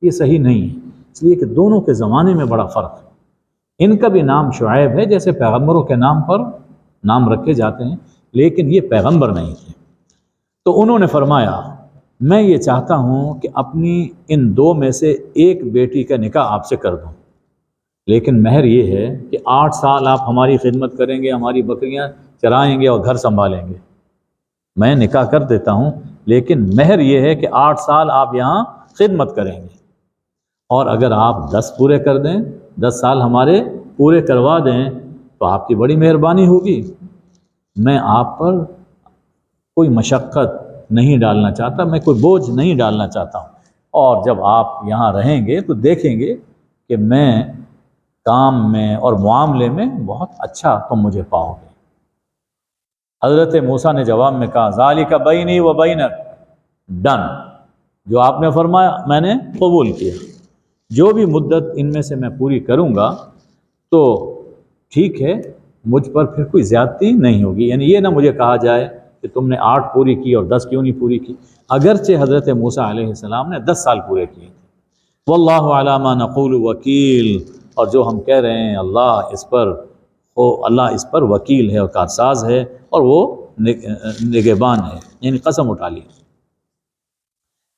یہ صحیح نہیں ہے، اس لیے کہ دونوں کے زمانے میں بڑا فرق ہے۔ ان کا بھی نام شعیب ہے، جیسے پیغمبروں کے نام پر نام رکھے جاتے ہیں، لیکن یہ پیغمبر نہیں تھے۔ تو انہوں نے فرمایا میں یہ چاہتا ہوں کہ اپنی ان دو میں سے ایک بیٹی کا نکاح آپ سے کر دوں، لیکن مہر یہ ہے کہ 8 سال آپ ہماری خدمت کریں گے، ہماری بکریاں چرائیں گے اور گھر سنبھالیں گے۔ میں نکاح کر دیتا ہوں، لیکن مہر یہ ہے کہ 8 سال آپ یہاں خدمت کریں گے، اور اگر آپ 10 پورے کر دیں، 10 سال ہمارے پورے کروا دیں تو آپ کی بڑی مہربانی ہوگی۔ میں آپ پر کوئی مشقت نہیں ڈالنا چاہتا، میں کوئی بوجھ نہیں ڈالنا چاہتا ہوں، اور جب آپ یہاں رہیں گے تو دیکھیں گے کہ میں کام میں اور معاملے میں بہت اچھا تم مجھے پاؤ گے۔ حضرت موسیٰ نے جواب میں کہا ذالک بینی و بینک، ڈن، جو آپ نے فرمایا میں نے قبول کیا، جو بھی مدت ان میں سے میں پوری کروں گا تو ٹھیک ہے، مجھ پر پھر کوئی زیادتی نہیں ہوگی، یعنی یہ نہ مجھے کہا جائے کہ تم نے 8 پوری کی اور 10 کیوں نہیں پوری کی۔ اگرچہ حضرت موسیٰ علیہ السلام نے 10 سال پورے کیے تھے۔ واللہ علی ما نقول وکیل، اور جو ہم کہہ رہے ہیں اللہ اس پر وکیل ہے اور کارساز ہے، اور وہ نگہبان ہے، یعنی قسم اٹھا لی۔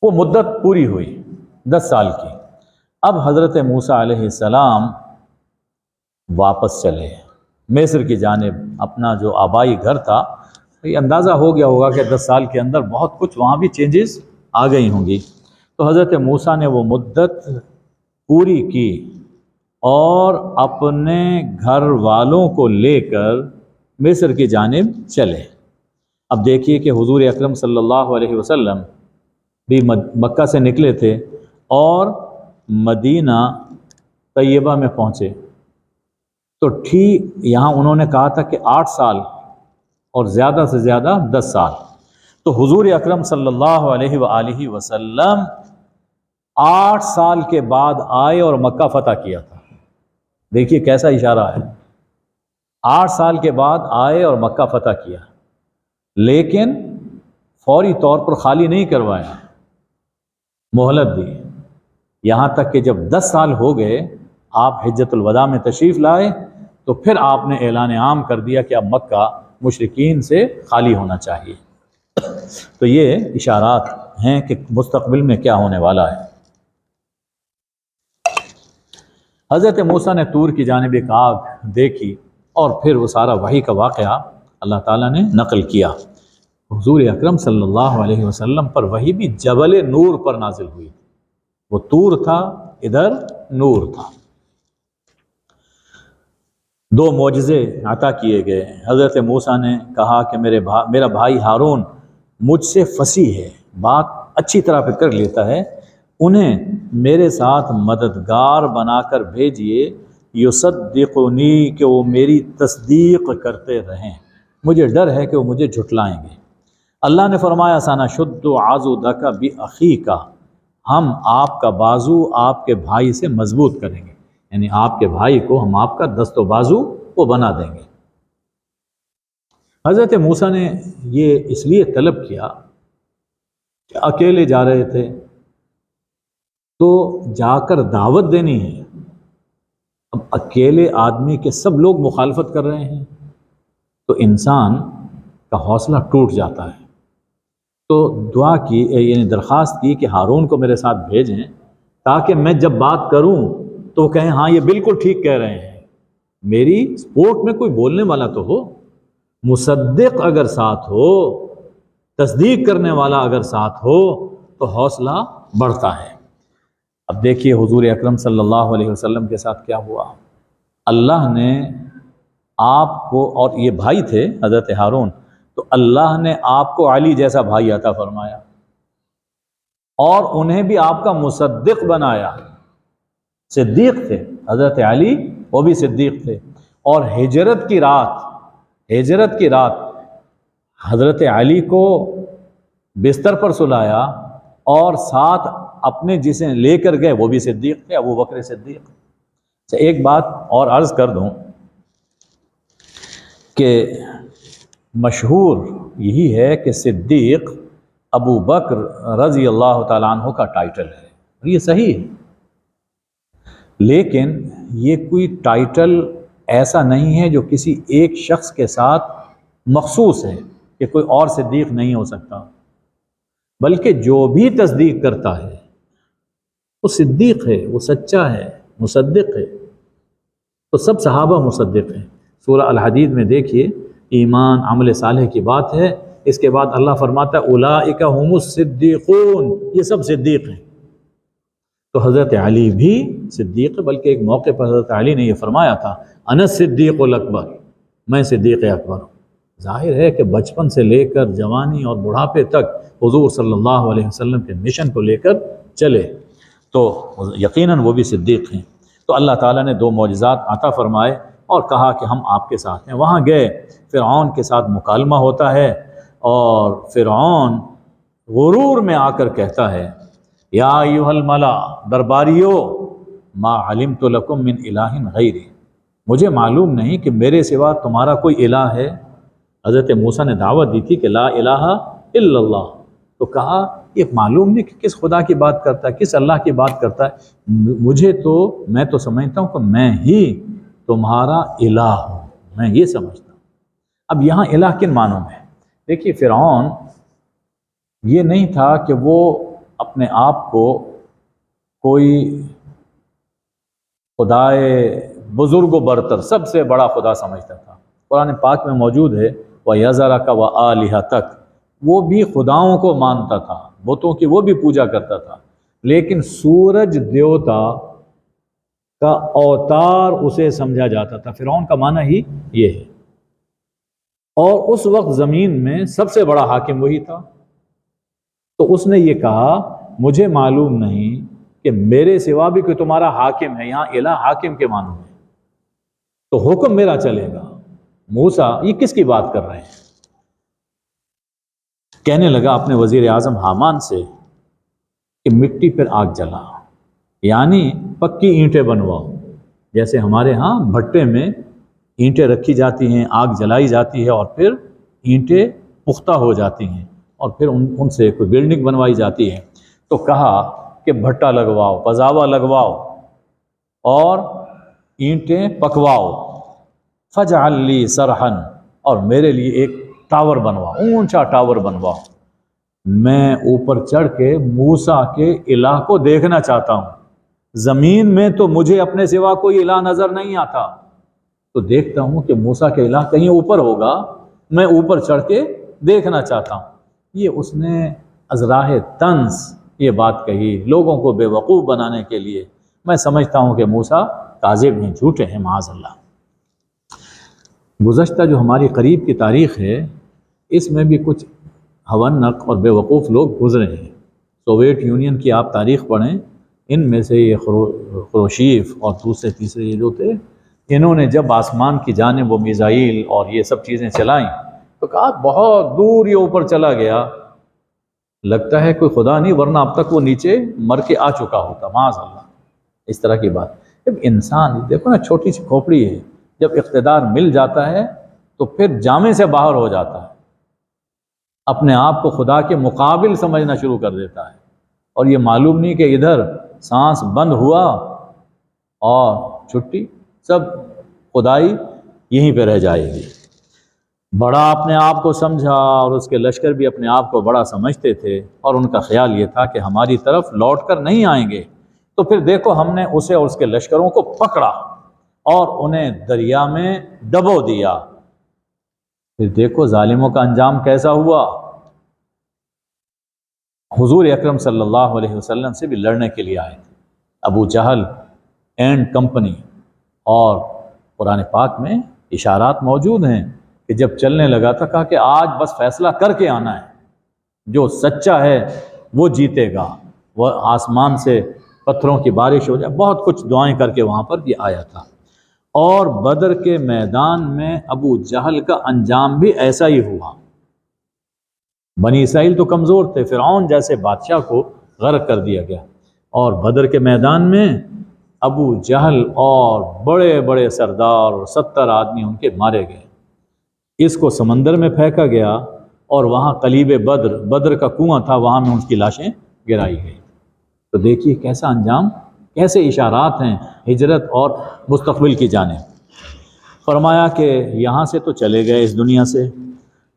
وہ مدت پوری ہوئی 10 سال کی۔ اب حضرت موسیٰ علیہ السلام واپس چلے مصر کی جانب، اپنا جو آبائی گھر تھا، یہ اندازہ ہو گیا ہوگا کہ 10 سال کے اندر بہت کچھ وہاں بھی چینجز آ گئی ہوں گی۔ تو حضرت موسیٰ نے وہ مدت پوری کی اور اپنے گھر والوں کو لے کر مصر کی جانب چلے۔ اب دیکھیے کہ حضور اکرم صلی اللہ علیہ وسلم بھی مکہ سے نکلے تھے اور مدینہ طیبہ میں پہنچے، تو ٹھیک یہاں انہوں نے کہا تھا کہ 8 سال اور زیادہ سے زیادہ 10 سال، تو حضور اکرم صلی اللہ علیہ وآلہ وسلم 8 سال کے بعد آئے اور مکہ فتح کیا تھا۔ دیکھیے کیسا اشارہ ہے، 8 سال کے بعد آئے اور مکہ فتح کیا، لیکن فوری طور پر خالی نہیں کروایا، مہلت دی، یہاں تک کہ جب 10 سال ہو گئے آپ حجۃ الوداع میں تشریف لائے تو پھر آپ نے اعلان عام کر دیا کہ اب مکہ مشرکین سے خالی ہونا چاہیے۔ تو یہ اشارات ہیں کہ مستقبل میں کیا ہونے والا ہے۔ حضرت موسیٰ نے طور کی جانب ایک آگ دیکھی، اور پھر وہ سارا وحی کا واقعہ اللہ تعالیٰ نے نقل کیا۔ حضور اکرم صلی اللہ علیہ وسلم پر وحی بھی جبل نور پر نازل ہوئی، وہ طور تھا، ادھر نور تھا۔ دو معجزے عطا کیے گئے۔ حضرت موسیٰ نے کہا کہ میرا بھائی ہارون مجھ سے فصیح ہے، بات اچھی طرح پہ کر لیتا ہے، انہیں میرے ساتھ مددگار بنا کر بھیجئے، یصدقنی، کہ وہ میری تصدیق کرتے رہیں، مجھے ڈر ہے کہ وہ مجھے جھٹلائیں گے۔ اللہ نے فرمایا سنشد عضدک بأخیک، ہم آپ کا بازو آپ کے بھائی سے مضبوط کریں گے، یعنی آپ کے بھائی کو ہم آپ کا دست و بازو وہ بنا دیں گے۔ حضرت موسیٰ نے یہ اس لیے طلب کیا کہ اکیلے جا رہے تھے تو جا کر دعوت دینی ہے، اب اکیلے آدمی کے سب لوگ مخالفت کر رہے ہیں تو انسان کا حوصلہ ٹوٹ جاتا ہے۔ تو دعا کی، یعنی درخواست کی کہ ہارون کو میرے ساتھ بھیجیں تاکہ میں جب بات کروں تو وہ کہیں ہاں یہ بالکل ٹھیک کہہ رہے ہیں، میری سپورٹ میں کوئی بولنے والا تو ہو، مصدق اگر ساتھ ہو، تصدیق کرنے والا اگر ساتھ ہو تو حوصلہ بڑھتا ہے۔ اب دیکھیے حضور اکرم صلی اللہ علیہ وسلم کے ساتھ کیا ہوا۔ اللہ نے آپ کو، اور یہ بھائی تھے حضرت ہارون، تو اللہ نے آپ کو علی جیسا بھائی عطا فرمایا اور انہیں بھی آپ کا مصدق بنایا، صدیق تھے حضرت علی، وہ بھی صدیق تھے۔ اور ہجرت کی رات حضرت علی کو بستر پر سلایا اور ساتھ اپنے جسے لے کر گئے وہ بھی صدیق تھے، ابو بکر صدیق۔ ایک بات اور عرض کر دوں کہ مشہور یہی ہے کہ صدیق ابو بکر رضی اللہ تعالیٰ عنہ کا ٹائٹل ہے، اور یہ صحیح ہے، لیکن یہ کوئی ٹائٹل ایسا نہیں ہے جو کسی ایک شخص کے ساتھ مخصوص ہے کہ کوئی اور صدیق نہیں ہو سکتا، بلکہ جو بھی تصدیق کرتا ہے وہ صدیق ہے، وہ سچا ہے، مصدق ہے۔ تو سب صحابہ مصدق ہیں۔ سورہ الحدید میں دیکھیے، ایمان عمل صالح کی بات ہے، اس کے بعد اللہ فرماتا ہے اولئک هم الصدیقون، یہ سب صدیق ہیں۔ تو حضرت علی بھی صدیق ہے، بلکہ ایک موقع پر حضرت علی نے یہ فرمایا تھا انا الصدیق الاکبر، میں صدیق اکبر ہوں۔ ظاہر ہے کہ بچپن سے لے کر جوانی اور بڑھاپے تک حضور صلی اللہ علیہ وسلم کے مشن کو لے کر چلے، تو یقیناً وہ بھی صدیق ہیں۔ تو اللہ تعالیٰ نے دو معجزات عطا فرمائے اور کہا کہ ہم آپ کے ساتھ ہیں۔ وہاں گئے، فرعون کے ساتھ مکالمہ ہوتا ہے اور فرعون غرور میں آ کر کہتا ہے یا ایھا الملا، درباریو، ما علمت لکم من الہ غیری، مجھے معلوم نہیں کہ میرے سوا تمہارا کوئی الہ ہے۔ حضرت موسیٰ نے دعوت دی تھی کہ لا الہ الا اللہ، تو کہا یہ معلوم نہیں کہ کس خدا کی بات کرتا ہے، کس اللہ کی بات کرتا ہے، میں تو سمجھتا ہوں کہ میں ہی تمہارا الہ ہوں، میں یہ سمجھتا ہوں۔ اب یہاں الہ کن معنوں میں؟ دیکھیے فرعون یہ نہیں تھا کہ وہ اپنے آپ کو کوئی خدائے بزرگ و برتر، سب سے بڑا خدا سمجھتا تھا۔ قرآن پاک میں موجود ہے وَيَذَرَكَ وَآلِهَتَكَ، وہ بھی خداؤں کو مانتا تھا، بتوں کی وہ بھی پوجا کرتا تھا، لیکن سورج دیوتا کا اوتار اسے سمجھا جاتا تھا۔ فرعون کا معنی ہی یہ ہے، اور اس وقت زمین میں سب سے بڑا حاکم وہی تھا۔ تو اس نے یہ کہا مجھے معلوم نہیں کہ میرے سوا بھی کوئی تمہارا حاکم ہے، یہاں الہ حاکم کے معنوں میں، تو حکم میرا چلے گا۔ موسیٰ یہ کس کی بات کر رہے ہیں؟ کہنے لگا اپنے وزیر اعظم حامان سے کہ مٹی پر آگ جلا، یعنی پکی اینٹیں بنواؤ، جیسے ہمارے ہاں بھٹے میں اینٹیں رکھی جاتی ہیں، آگ جلائی جاتی ہے اور پھر اینٹیں پختہ ہو جاتی ہیں اور پھر ان سے کوئی بلڈنگ بنوائی جاتی ہے۔ تو کہا کہ بھٹا لگواؤ، پزاوا لگواؤ اور اینٹیں پکواؤ، فجعل لی سرحن، اور میرے لیے ایک ٹاور بنواؤ، اونچا ٹاور بنواؤ، میں اوپر چڑھ کے موسیٰ کے الہ کو دیکھنا چاہتا ہوں۔ زمین میں تو مجھے اپنے سوا کوئی الہ نظر نہیں آتا، تو دیکھتا ہوں کہ موسیٰ کے الہ کہیں اوپر ہوگا، میں اوپر چڑھ کے دیکھنا چاہتا ہوں۔ یہ اس نے از راہ طنز یہ بات کہی لوگوں کو بے وقوف بنانے کے لیے۔ میں سمجھتا ہوں کہ موسیٰ کاذب ہیں، جھوٹے ہیں، معاذ اللہ۔ گزشتہ جو ہماری قریب کی تاریخ ہے اس میں بھی کچھ ہونق اور بے وقوف لوگ گزرے ہیں۔ سوویت یونین کی آپ تاریخ پڑھیں، ان میں سے یہ خروشیف اور دوسرے تیسرے یہ جو تھے، انہوں نے جب آسمان کی جانب وہ میزائل اور یہ سب چیزیں چلائیں تو کہا بہت دور یہ اوپر چلا گیا، لگتا ہے کوئی خدا نہیں، ورنہ اب تک وہ نیچے مر کے آ چکا ہوتا، معاذ اللہ۔ اس طرح کی بات جب انسان دیکھو نا، چھوٹی سی کھوپڑی ہے، جب اقتدار مل جاتا ہے تو پھر جامے سے باہر ہو جاتا ہے، اپنے آپ کو خدا کے مقابل سمجھنا شروع کر دیتا ہے، اور یہ معلوم نہیں کہ ادھر سانس بند ہوا اور چھٹی، سب خدائی یہیں پہ رہ جائے گی۔ بڑا اپنے آپ کو سمجھا، اور اس کے لشکر بھی اپنے آپ کو بڑا سمجھتے تھے، اور ان کا خیال یہ تھا کہ ہماری طرف لوٹ کر نہیں آئیں گے۔ تو پھر دیکھو ہم نے اسے اور اس کے لشکروں کو پکڑا اور انہیں دریا میں ڈبو دیا۔ پھر دیکھو ظالموں کا انجام کیسا ہوا۔ حضور اکرم صلی اللہ علیہ وسلم سے بھی لڑنے کے لیے آئے تھے ابو جہل اینڈ کمپنی، اور قرآن پاک میں اشارات موجود ہیں کہ جب چلنے لگا تھا کہا کہ آج بس فیصلہ کر کے آنا ہے، جو سچا ہے وہ جیتے گا، وہ آسمان سے پتھروں کی بارش ہو جائے، بہت کچھ دعائیں کر کے وہاں پر یہ آیا تھا۔ اور بدر کے میدان میں ابو جہل کا انجام بھی ایسا ہی ہوا۔ بنی اسرائیل تو کمزور تھے، فرعون جیسے بادشاہ کو غرق کر دیا گیا، اور بدر کے میدان میں ابو جہل اور بڑے بڑے سردار اور 70 آدمی ان کے مارے گئے۔ اس کو سمندر میں پھینکا گیا، اور وہاں قلیب بدر کا کنواں تھا، وہاں میں ان کی لاشیں گرائی گئی۔ تو دیکھیے کیسا انجام، کیسے اشارات ہیں ہجرت اور مستقبل کی جانب۔ فرمایا کہ یہاں سے تو چلے گئے اس دنیا سے،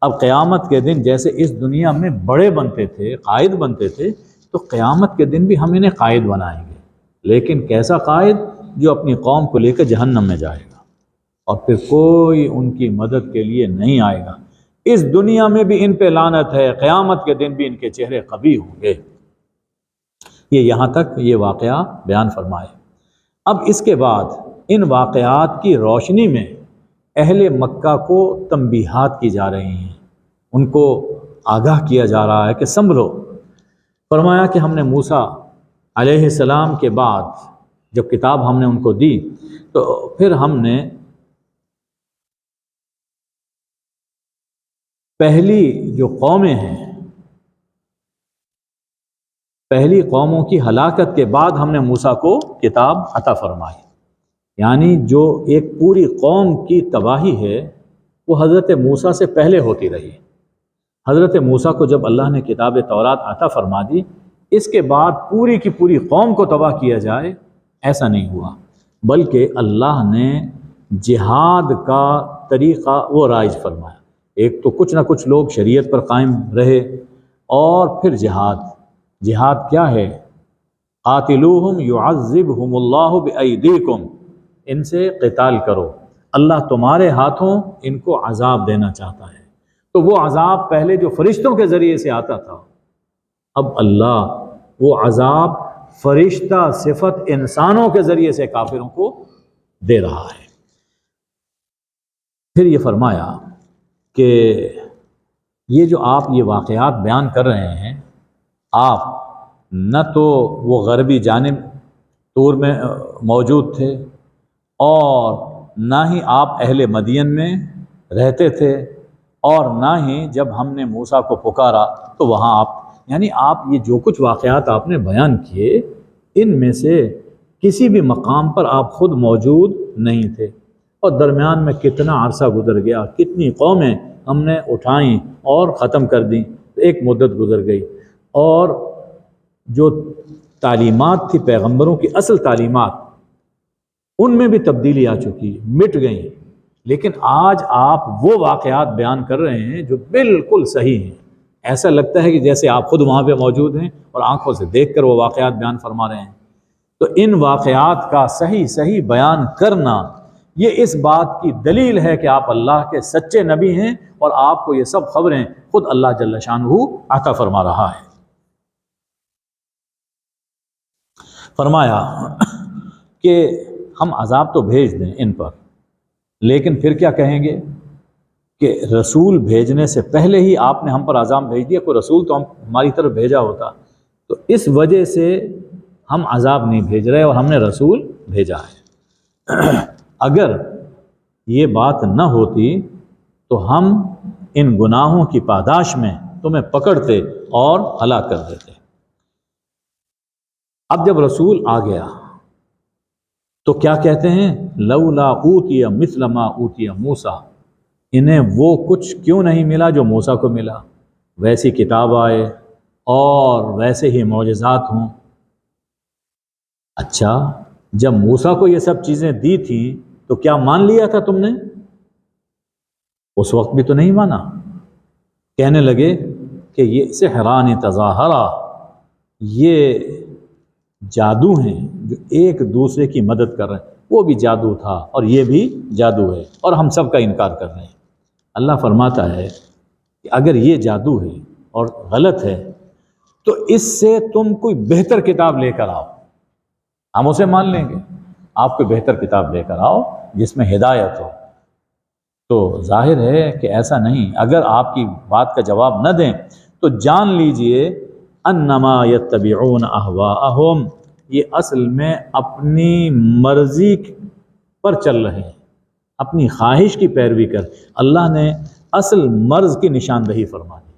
اب قیامت کے دن جیسے اس دنیا میں بڑے بنتے تھے، قائد بنتے تھے، تو قیامت کے دن بھی ہم انہیں قائد بنائیں گے، لیکن کیسا قائد؟ جو اپنی قوم کو لے کر جہنم میں جائے گا، اور پھر کوئی ان کی مدد کے لیے نہیں آئے گا۔ اس دنیا میں بھی ان پہ لعنت ہے، قیامت کے دن بھی ان کے چہرے قبیح ہوں گے۔ یہ یہاں تک یہ واقعہ بیان فرمائے۔ اب اس کے بعد ان واقعات کی روشنی میں اہل مکہ کو تنبیہات کی جا رہی ہیں، ان کو آگاہ کیا جا رہا ہے کہ سنبھلو۔ فرمایا کہ ہم نے موسیٰ علیہ السلام کے بعد جب کتاب ہم نے ان کو دی تو پھر ہم نے پہلی جو قومیں ہیں، پہلی قوموں کی ہلاکت کے بعد ہم نے موسیٰ کو کتاب عطا فرمائی، یعنی جو ایک پوری قوم کی تباہی ہے وہ حضرت موسیٰ سے پہلے ہوتی رہی۔ حضرت موسیٰ کو جب اللہ نے کتاب تورات عطا فرما دی، اس کے بعد پوری کی پوری قوم کو تباہ کیا جائے، ایسا نہیں ہوا، بلکہ اللہ نے جہاد کا طریقہ وہ رائج فرمایا۔ ایک تو کچھ نہ کچھ لوگ شریعت پر قائم رہے، اور پھر جہاد کیا ہے؟ قاتلوہم یعذبہم اللہ بایدیکم، ان سے قتال کرو، اللہ تمہارے ہاتھوں ان کو عذاب دینا چاہتا ہے۔ تو وہ عذاب پہلے جو فرشتوں کے ذریعے سے آتا تھا، اب اللہ وہ عذاب فرشتہ صفت انسانوں کے ذریعے سے کافروں کو دے رہا ہے۔ پھر یہ فرمایا کہ یہ جو آپ یہ واقعات بیان کر رہے ہیں، آپ نہ تو وہ غربی جانب طور میں موجود تھے، اور نہ ہی آپ اہل مدین میں رہتے تھے، اور نہ ہی جب ہم نے موسیٰ کو پکارا تو وہاں آپ، یعنی آپ یہ جو کچھ واقعات آپ نے بیان کیے، ان میں سے کسی بھی مقام پر آپ خود موجود نہیں تھے، اور درمیان میں کتنا عرصہ گزر گیا، کتنی قومیں ہم نے اٹھائیں اور ختم کر دیں، ایک مدت گزر گئی، اور جو تعلیمات تھی پیغمبروں کی اصل تعلیمات، ان میں بھی تبدیلی آ چکی، مٹ گئیں، لیکن آج آپ وہ واقعات بیان کر رہے ہیں جو بالکل صحیح ہیں۔ ایسا لگتا ہے کہ جیسے آپ خود وہاں پہ موجود ہیں اور آنکھوں سے دیکھ کر وہ واقعات بیان فرما رہے ہیں۔ تو ان واقعات کا صحیح بیان کرنا یہ اس بات کی دلیل ہے کہ آپ اللہ کے سچے نبی ہیں، اور آپ کو یہ سب خبریں خود اللہ جل شانہ عطا فرما رہا ہے۔ فرمایا کہ ہم عذاب تو بھیج دیں ان پر، لیکن پھر کیا کہیں گے کہ رسول بھیجنے سے پہلے ہی آپ نے ہم پر عذاب بھیج دیا، کوئی رسول تو ہماری طرف بھیجا ہوتا، تو اس وجہ سے ہم عذاب نہیں بھیج رہے اور ہم نے رسول بھیجا ہے۔ اگر یہ بات نہ ہوتی تو ہم ان گناہوں کی پاداش میں تمہیں پکڑتے اور ہلاک کر دیتے۔ اب جب رسول آ گیا تو کیا کہتے ہیں؟ لولا اوتی مثل ما اوتی موسیٰ، انہیں وہ کچھ کیوں نہیں ملا جو موسیٰ کو ملا، ویسی کتاب آئے اور ویسے ہی معجزات ہوں۔ اچھا، جب موسیٰ کو یہ سب چیزیں دی تھیں تو کیا مان لیا تھا تم نے؟ اس وقت بھی تو نہیں مانا۔ کہنے لگے کہ یہ سحران تظاہرا، یہ جادو ہیں جو ایک دوسرے کی مدد کر رہے ہیں، وہ بھی جادو تھا اور یہ بھی جادو ہے اور ہم سب کا انکار کر رہے ہیں۔ اللہ فرماتا ہے کہ اگر یہ جادو ہے اور غلط ہے تو اس سے تم کوئی بہتر کتاب لے کر آؤ، ہم اسے مان لیں گے۔ آپ کوئی بہتر کتاب لے کر آؤ جس میں ہدایت ہو۔ تو ظاہر ہے کہ ایسا نہیں، اگر آپ کی بات کا جواب نہ دیں تو جان لیجئے انما یتبعون اہواءہم، یہ اصل میں اپنی مرضی پر چل رہے ہیں، اپنی خواہش کی پیروی کر۔ اللہ نے اصل مرض کی نشاندہی فرما دی۔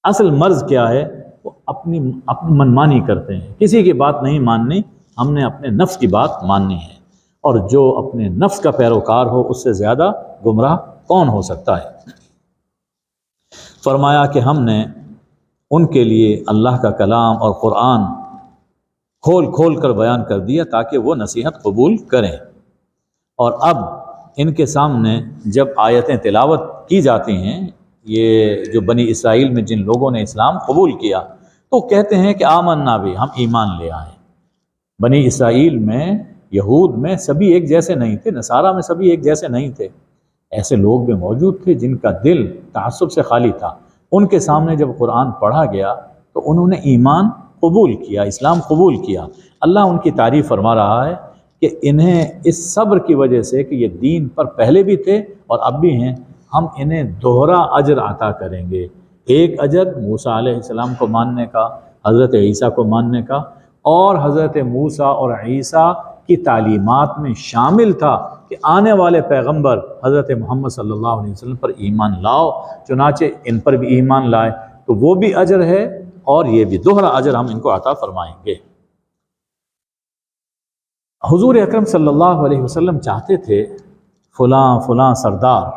اصل مرض کیا ہے؟ وہ اپنی منمانی کرتے ہیں، کسی کی بات نہیں ماننی، ہم نے اپنے نفس کی بات ماننی ہے، اور جو اپنے نفس کا پیروکار ہو اس سے زیادہ گمراہ کون ہو سکتا ہے؟ فرمایا کہ ہم نے ان کے لیے اللہ کا کلام اور قرآن کھول کھول کر بیان کر دیا تاکہ وہ نصیحت قبول کریں، اور اب ان کے سامنے جب آیتیں تلاوت کی جاتی ہیں، یہ جو بنی اسرائیل میں جن لوگوں نے اسلام قبول کیا تو کہتے ہیں کہ آمنا بھی، ہم ایمان لے آئے۔ بنی اسرائیل میں، یہود میں سبھی ایک جیسے نہیں تھے، نصارہ میں سبھی ایک جیسے نہیں تھے، ایسے لوگ بھی موجود تھے جن کا دل تعصب سے خالی تھا۔ ان کے سامنے جب قرآن پڑھا گیا تو انہوں نے ایمان قبول کیا، اسلام قبول کیا۔ اللہ ان کی تعریف فرما رہا ہے کہ انہیں اس صبر کی وجہ سے کہ یہ دین پر پہلے بھی تھے اور اب بھی ہیں، ہم انہیں دوہرا اجر عطا کریں گے۔ ایک اجر موسیٰ علیہ السلام کو ماننے کا، حضرت عیسیٰ کو ماننے کا، اور حضرت موسیٰ اور عیسیٰ کی تعلیمات میں شامل تھا کہ آنے والے پیغمبر حضرت محمد صلی اللہ علیہ وسلم پر ایمان لاؤ، چنانچہ ان پر بھی ایمان لائے، تو وہ بھی اجر ہے اور یہ بھی دوہرا اجر ہم ان کو عطا فرمائیں گے۔ حضور اکرم صلی اللہ علیہ وسلم چاہتے تھے فلاں فلاں سردار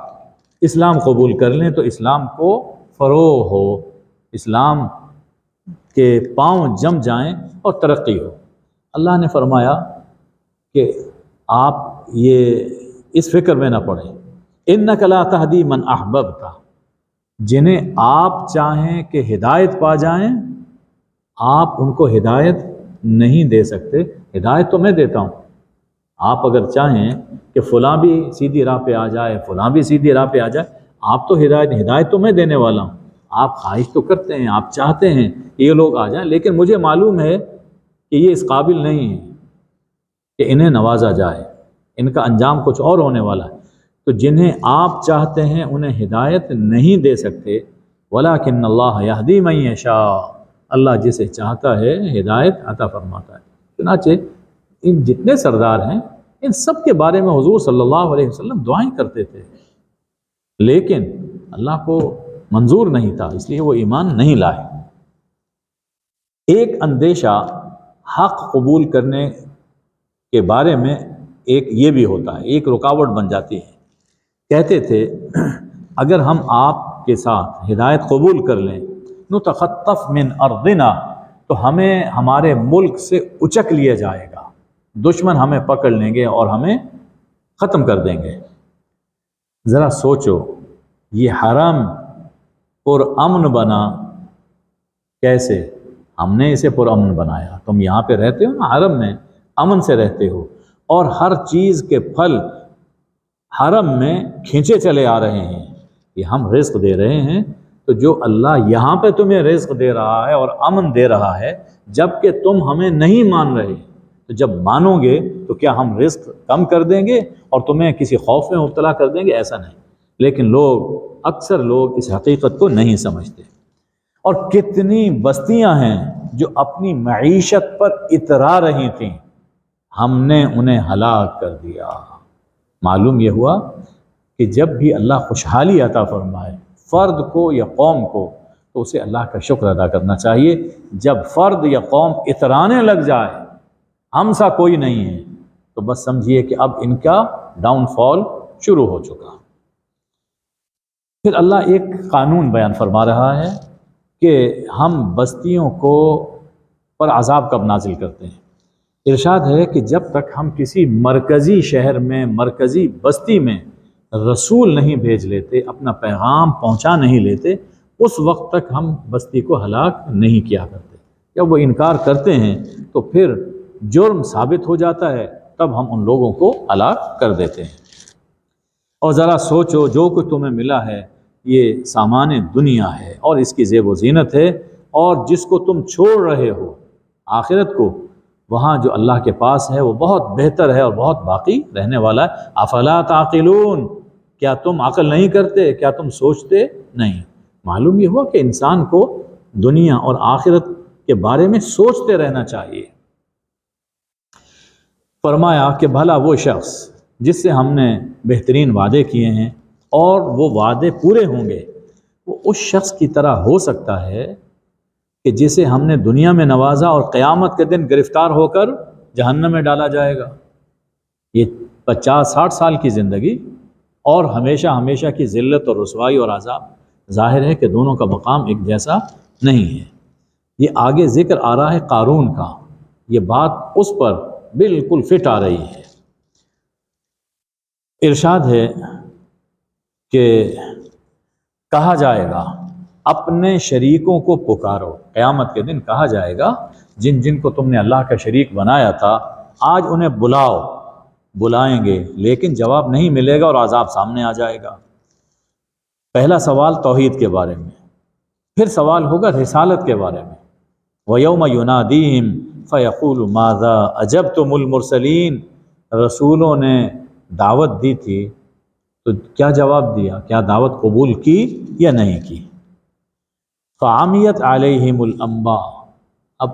اسلام قبول کر لیں تو اسلام کو فروغ ہو، اسلام کے پاؤں جم جائیں اور ترقی ہو۔ اللہ نے فرمایا کہ آپ یہ اس فکر میں نہ پڑیں، انک لا تہدی من احببت، جنہیں آپ چاہیں کہ ہدایت پا جائیں آپ ان کو ہدایت نہیں دے سکتے، ہدایت تو میں دیتا ہوں۔ آپ اگر چاہیں کہ فلاں بھی سیدھی راہ پہ آ جائے، فلاں بھی سیدھی راہ پہ آ جائے، آپ تو ہدایت تو میں دینے والا ہوں۔ آپ خواہش تو کرتے ہیں، آپ چاہتے ہیں کہ یہ لوگ آ جائیں، لیکن مجھے معلوم ہے کہ یہ اس قابل نہیں ہے کہ انہیں نوازا جائے، ان کا انجام کچھ اور ہونے والا ہے۔ تو جنہیں آپ چاہتے ہیں انہیں ہدایت نہیں دے سکتے، وَلَكِنَّ اللَّهَ يَهْدِي مَن يَشَاءُ، اللہ جسے چاہتا ہے ہدایت عطا فرماتا ہے۔ چنانچہ ان جتنے سردار ہیں ان سب کے بارے میں حضور صلی اللہ علیہ وسلم دعائیں کرتے تھے، لیکن اللہ کو منظور نہیں تھا، اس لیے وہ ایمان نہیں لائے۔ ایک اندیشہ حق قبول کرنے کے بارے میں ایک یہ بھی ہوتا ہے، ایک رکاوٹ بن جاتی ہے۔ کہتے تھے اگر ہم آپ کے ساتھ ہدایت قبول کر لیں نتخطف من ارضنا، تو ہمیں ہمارے ملک سے اچک لیا جائے گا، دشمن ہمیں پکڑ لیں گے اور ہمیں ختم کر دیں گے۔ ذرا سوچو، یہ حرم پرامن بنا کیسے؟ ہم نے اسے پرامن بنایا، تم یہاں پہ رہتے ہو نا حرم میں، امن سے رہتے ہو، اور ہر چیز کے پھل حرم میں کھینچے چلے آ رہے ہیں، یہ ہم رزق دے رہے ہیں۔ تو جو اللہ یہاں پہ تمہیں رزق دے رہا ہے اور امن دے رہا ہے، جبکہ تم ہمیں نہیں مان رہے، تو جب مانو گے تو کیا ہم رزق کم کر دیں گے اور تمہیں کسی خوف میں مبتلا کر دیں گے؟ ایسا نہیں۔ لیکن اکثر لوگ اس حقیقت کو نہیں سمجھتے۔ اور کتنی بستیاں ہیں جو اپنی معیشت پر اترا رہی تھیں، ہم نے انہیں ہلاک کر دیا۔ معلوم یہ ہوا کہ جب بھی اللہ خوشحالی عطا فرمائے فرد کو یا قوم کو تو اسے اللہ کا شکر ادا کرنا چاہیے۔ جب فرد یا قوم اترانے لگ جائے ہم سا کوئی نہیں ہے تو بس سمجھیے کہ اب ان کا ڈاؤن فال شروع ہو چکا۔ پھر اللہ ایک قانون بیان فرما رہا ہے کہ ہم بستیوں کو پر عذاب کب نازل کرتے ہیں۔ ارشاد ہے کہ جب تک ہم کسی مرکزی شہر میں، مرکزی بستی میں رسول نہیں بھیج لیتے، اپنا پیغام پہنچا نہیں لیتے، اس وقت تک ہم بستی کو ہلاک نہیں کیا کرتے۔ جب وہ انکار کرتے ہیں تو پھر جرم ثابت ہو جاتا ہے، تب ہم ان لوگوں کو ہلاک کر دیتے ہیں۔ اور ذرا سوچو، جو کچھ تمہیں ملا ہے یہ سامان دنیا ہے اور اس کی زیب و زینت ہے، اور جس کو تم چھوڑ رہے ہو آخرت کو، وہاں جو اللہ کے پاس ہے وہ بہت بہتر ہے اور بہت باقی رہنے والا ہے۔ افلا تعقلون، کیا تم عقل نہیں کرتے؟ کیا تم سوچتے نہیں؟ معلوم یہ ہوا کہ انسان کو دنیا اور آخرت کے بارے میں سوچتے رہنا چاہیے۔ فرمایا کہ بھلا وہ شخص جس سے ہم نے بہترین وعدے کیے ہیں اور وہ وعدے پورے ہوں گے، وہ اس شخص کی طرح ہو سکتا ہے کہ جسے ہم نے دنیا میں نوازا اور قیامت کے دن گرفتار ہو کر جہنم میں ڈالا جائے گا؟ یہ 50-60 سال کی زندگی اور ہمیشہ ہمیشہ کی ذلت اور رسوائی اور عذاب، ظاہر ہے کہ دونوں کا مقام ایک جیسا نہیں ہے۔ یہ آگے ذکر آ رہا ہے قارون کا، یہ بات اس پر بالکل فٹ آ رہی ہے۔ ارشاد ہے کہ کہا جائے گا اپنے شریکوں کو پکارو، قیامت کے دن کہا جائے گا جن جن کو تم نے اللہ کا شریک بنایا تھا آج انہیں بلاؤ، بلائیں گے لیکن جواب نہیں ملے گا اور عذاب سامنے آ جائے گا۔ پہلا سوال توحید کے بارے میں، پھر سوال ہوگا رسالت کے بارے میں۔ وَيَوْمَ يُنَادِيهِمْ فَيَقُولُ مَاذَا أَجَبْتُمُ الْمُرْسَلِينَ، رسولوں نے دعوت دی تھی تو کیا جواب دیا؟ کیا دعوت قبول کی یا نہیں کی؟ فَعَمِيَتْ عَلَيْهِمُ الْأَنْبَاءُ، اب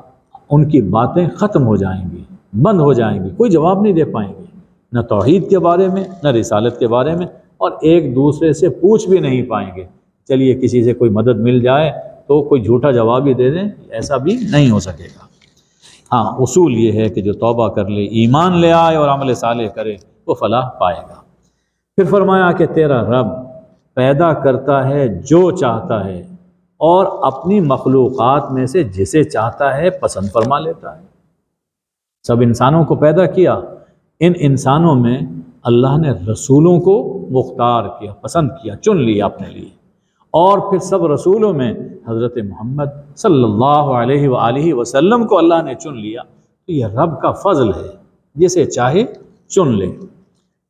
ان کی باتیں ختم ہو جائیں گی، بند ہو جائیں گی، کوئی جواب نہیں دے پائیں گے، نہ توحید کے بارے میں نہ رسالت کے بارے میں، اور ایک دوسرے سے پوچھ بھی نہیں پائیں گے۔ چلیے کسی سے کوئی مدد مل جائے تو کوئی جھوٹا جواب ہی دے دیں، ایسا بھی نہیں ہو سکے گا۔ ہاں، اصول یہ ہے کہ جو توبہ کر لے، ایمان لے آئے اور عمل صالح کرے وہ فلاح پائے گا۔ پھر فرمایا کہ تیرا رب پیدا کرتا ہے جو چاہتا ہے اور اپنی مخلوقات میں سے جسے چاہتا ہے پسند فرما لیتا ہے۔ سب انسانوں کو پیدا کیا، ان انسانوں میں اللہ نے رسولوں کو مختار کیا، پسند کیا، چن لیا اپنے لیے، اور پھر سب رسولوں میں حضرت محمد صلی اللہ علیہ وآلہ وسلم کو اللہ نے چن لیا۔ تو یہ رب کا فضل ہے، جسے چاہے چن لے۔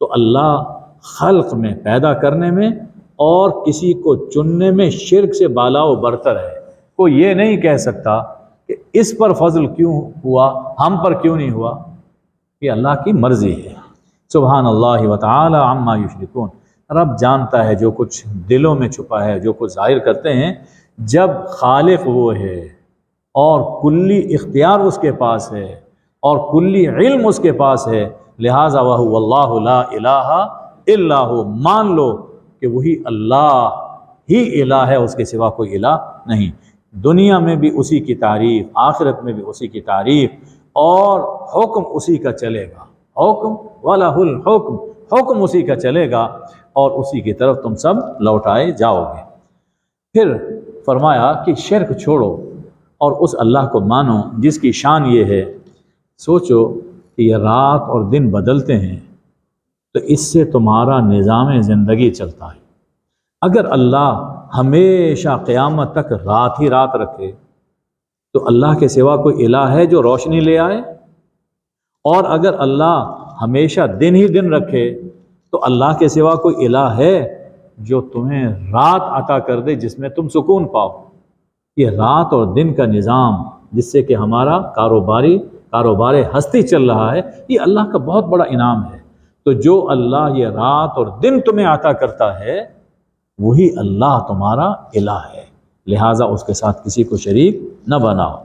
تو اللہ خلق میں، پیدا کرنے میں اور کسی کو چننے میں شرک سے بالا و برتر ہے۔ کوئی یہ نہیں کہہ سکتا کہ اس پر فضل کیوں ہوا، ہم پر کیوں نہیں ہوا، یہ اللہ کی مرضی ہے۔ سبحان اللہ وتعالی عما یشرکون، رب جانتا ہے جو کچھ دلوں میں چھپا ہے، جو کچھ ظاہر کرتے ہیں۔ جب خالق وہ ہے اور کلی اختیار اس کے پاس ہے اور کلی علم اس کے پاس ہے، لہٰذا وَهُوَ اللَّهُ لَا إِلَٰهَ إِلَّا هُوَ، مان لو کہ وہی اللہ ہی الہ ہے، اس کے سوا کوئی الہ نہیں۔ دنیا میں بھی اسی کی تعریف، آخرت میں بھی اسی کی تعریف، اور حکم اسی کا چلے گا، حکم وَلَهُ الْحُكْمُ، حکم اسی کا چلے گا اور اسی کی طرف تم سب لوٹائے جاؤ گے۔ پھر فرمایا کہ شرک چھوڑو اور اس اللہ کو مانو جس کی شان یہ ہے۔ سوچو کہ یہ رات اور دن بدلتے ہیں تو اس سے تمہارا نظام زندگی چلتا ہے۔ اگر اللہ ہمیشہ قیامت تک رات ہی رات رکھے تو اللہ کے سوا کوئی الہ ہے جو روشنی لے آئے؟ اور اگر اللہ ہمیشہ دن ہی دن رکھے تو اللہ کے سوا کوئی الہ ہے جو تمہیں رات عطا کر دے جس میں تم سکون پاؤ؟ یہ رات اور دن کا نظام جس سے کہ ہمارا کاروباری کاروبار ہستی چل رہا ہے، یہ اللہ کا بہت بڑا انعام ہے۔ تو جو اللہ یہ رات اور دن تمہیں عطا کرتا ہے وہی اللہ تمہارا الہ ہے، لہٰذا اس کے ساتھ کسی کو شریک نہ بناؤ۔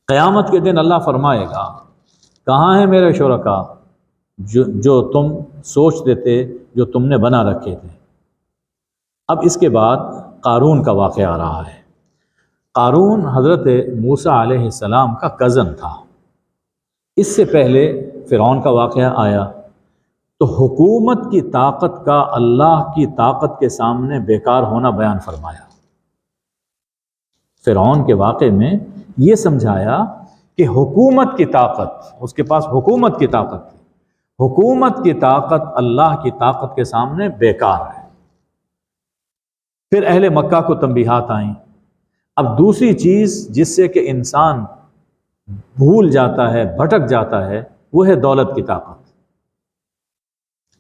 قیامت کے دن اللہ فرمائے گا کہاں ہیں میرے شرکا جو تم سوچتے تھے، جو تم نے بنا رکھے تھے۔ اب اس کے بعد قارون کا واقعہ آ رہا ہے۔ قارون حضرت موسیٰ علیہ السلام کا کزن تھا۔ اس سے پہلے فرعون کا واقعہ آیا تو حکومت کی طاقت کا اللہ کی طاقت کے سامنے بیکار ہونا بیان فرمایا۔ فرعون کے واقعے میں یہ سمجھایا کہ حکومت کی طاقت، اس کے پاس حکومت کی طاقت تھی، حکومت کی طاقت اللہ کی طاقت کے سامنے بیکار ہے۔ پھر اہل مکہ کو تنبیہات آئیں۔ اب دوسری چیز جس سے کہ انسان بھول جاتا ہے، بھٹک جاتا ہے، وہ ہے دولت کی طاقت۔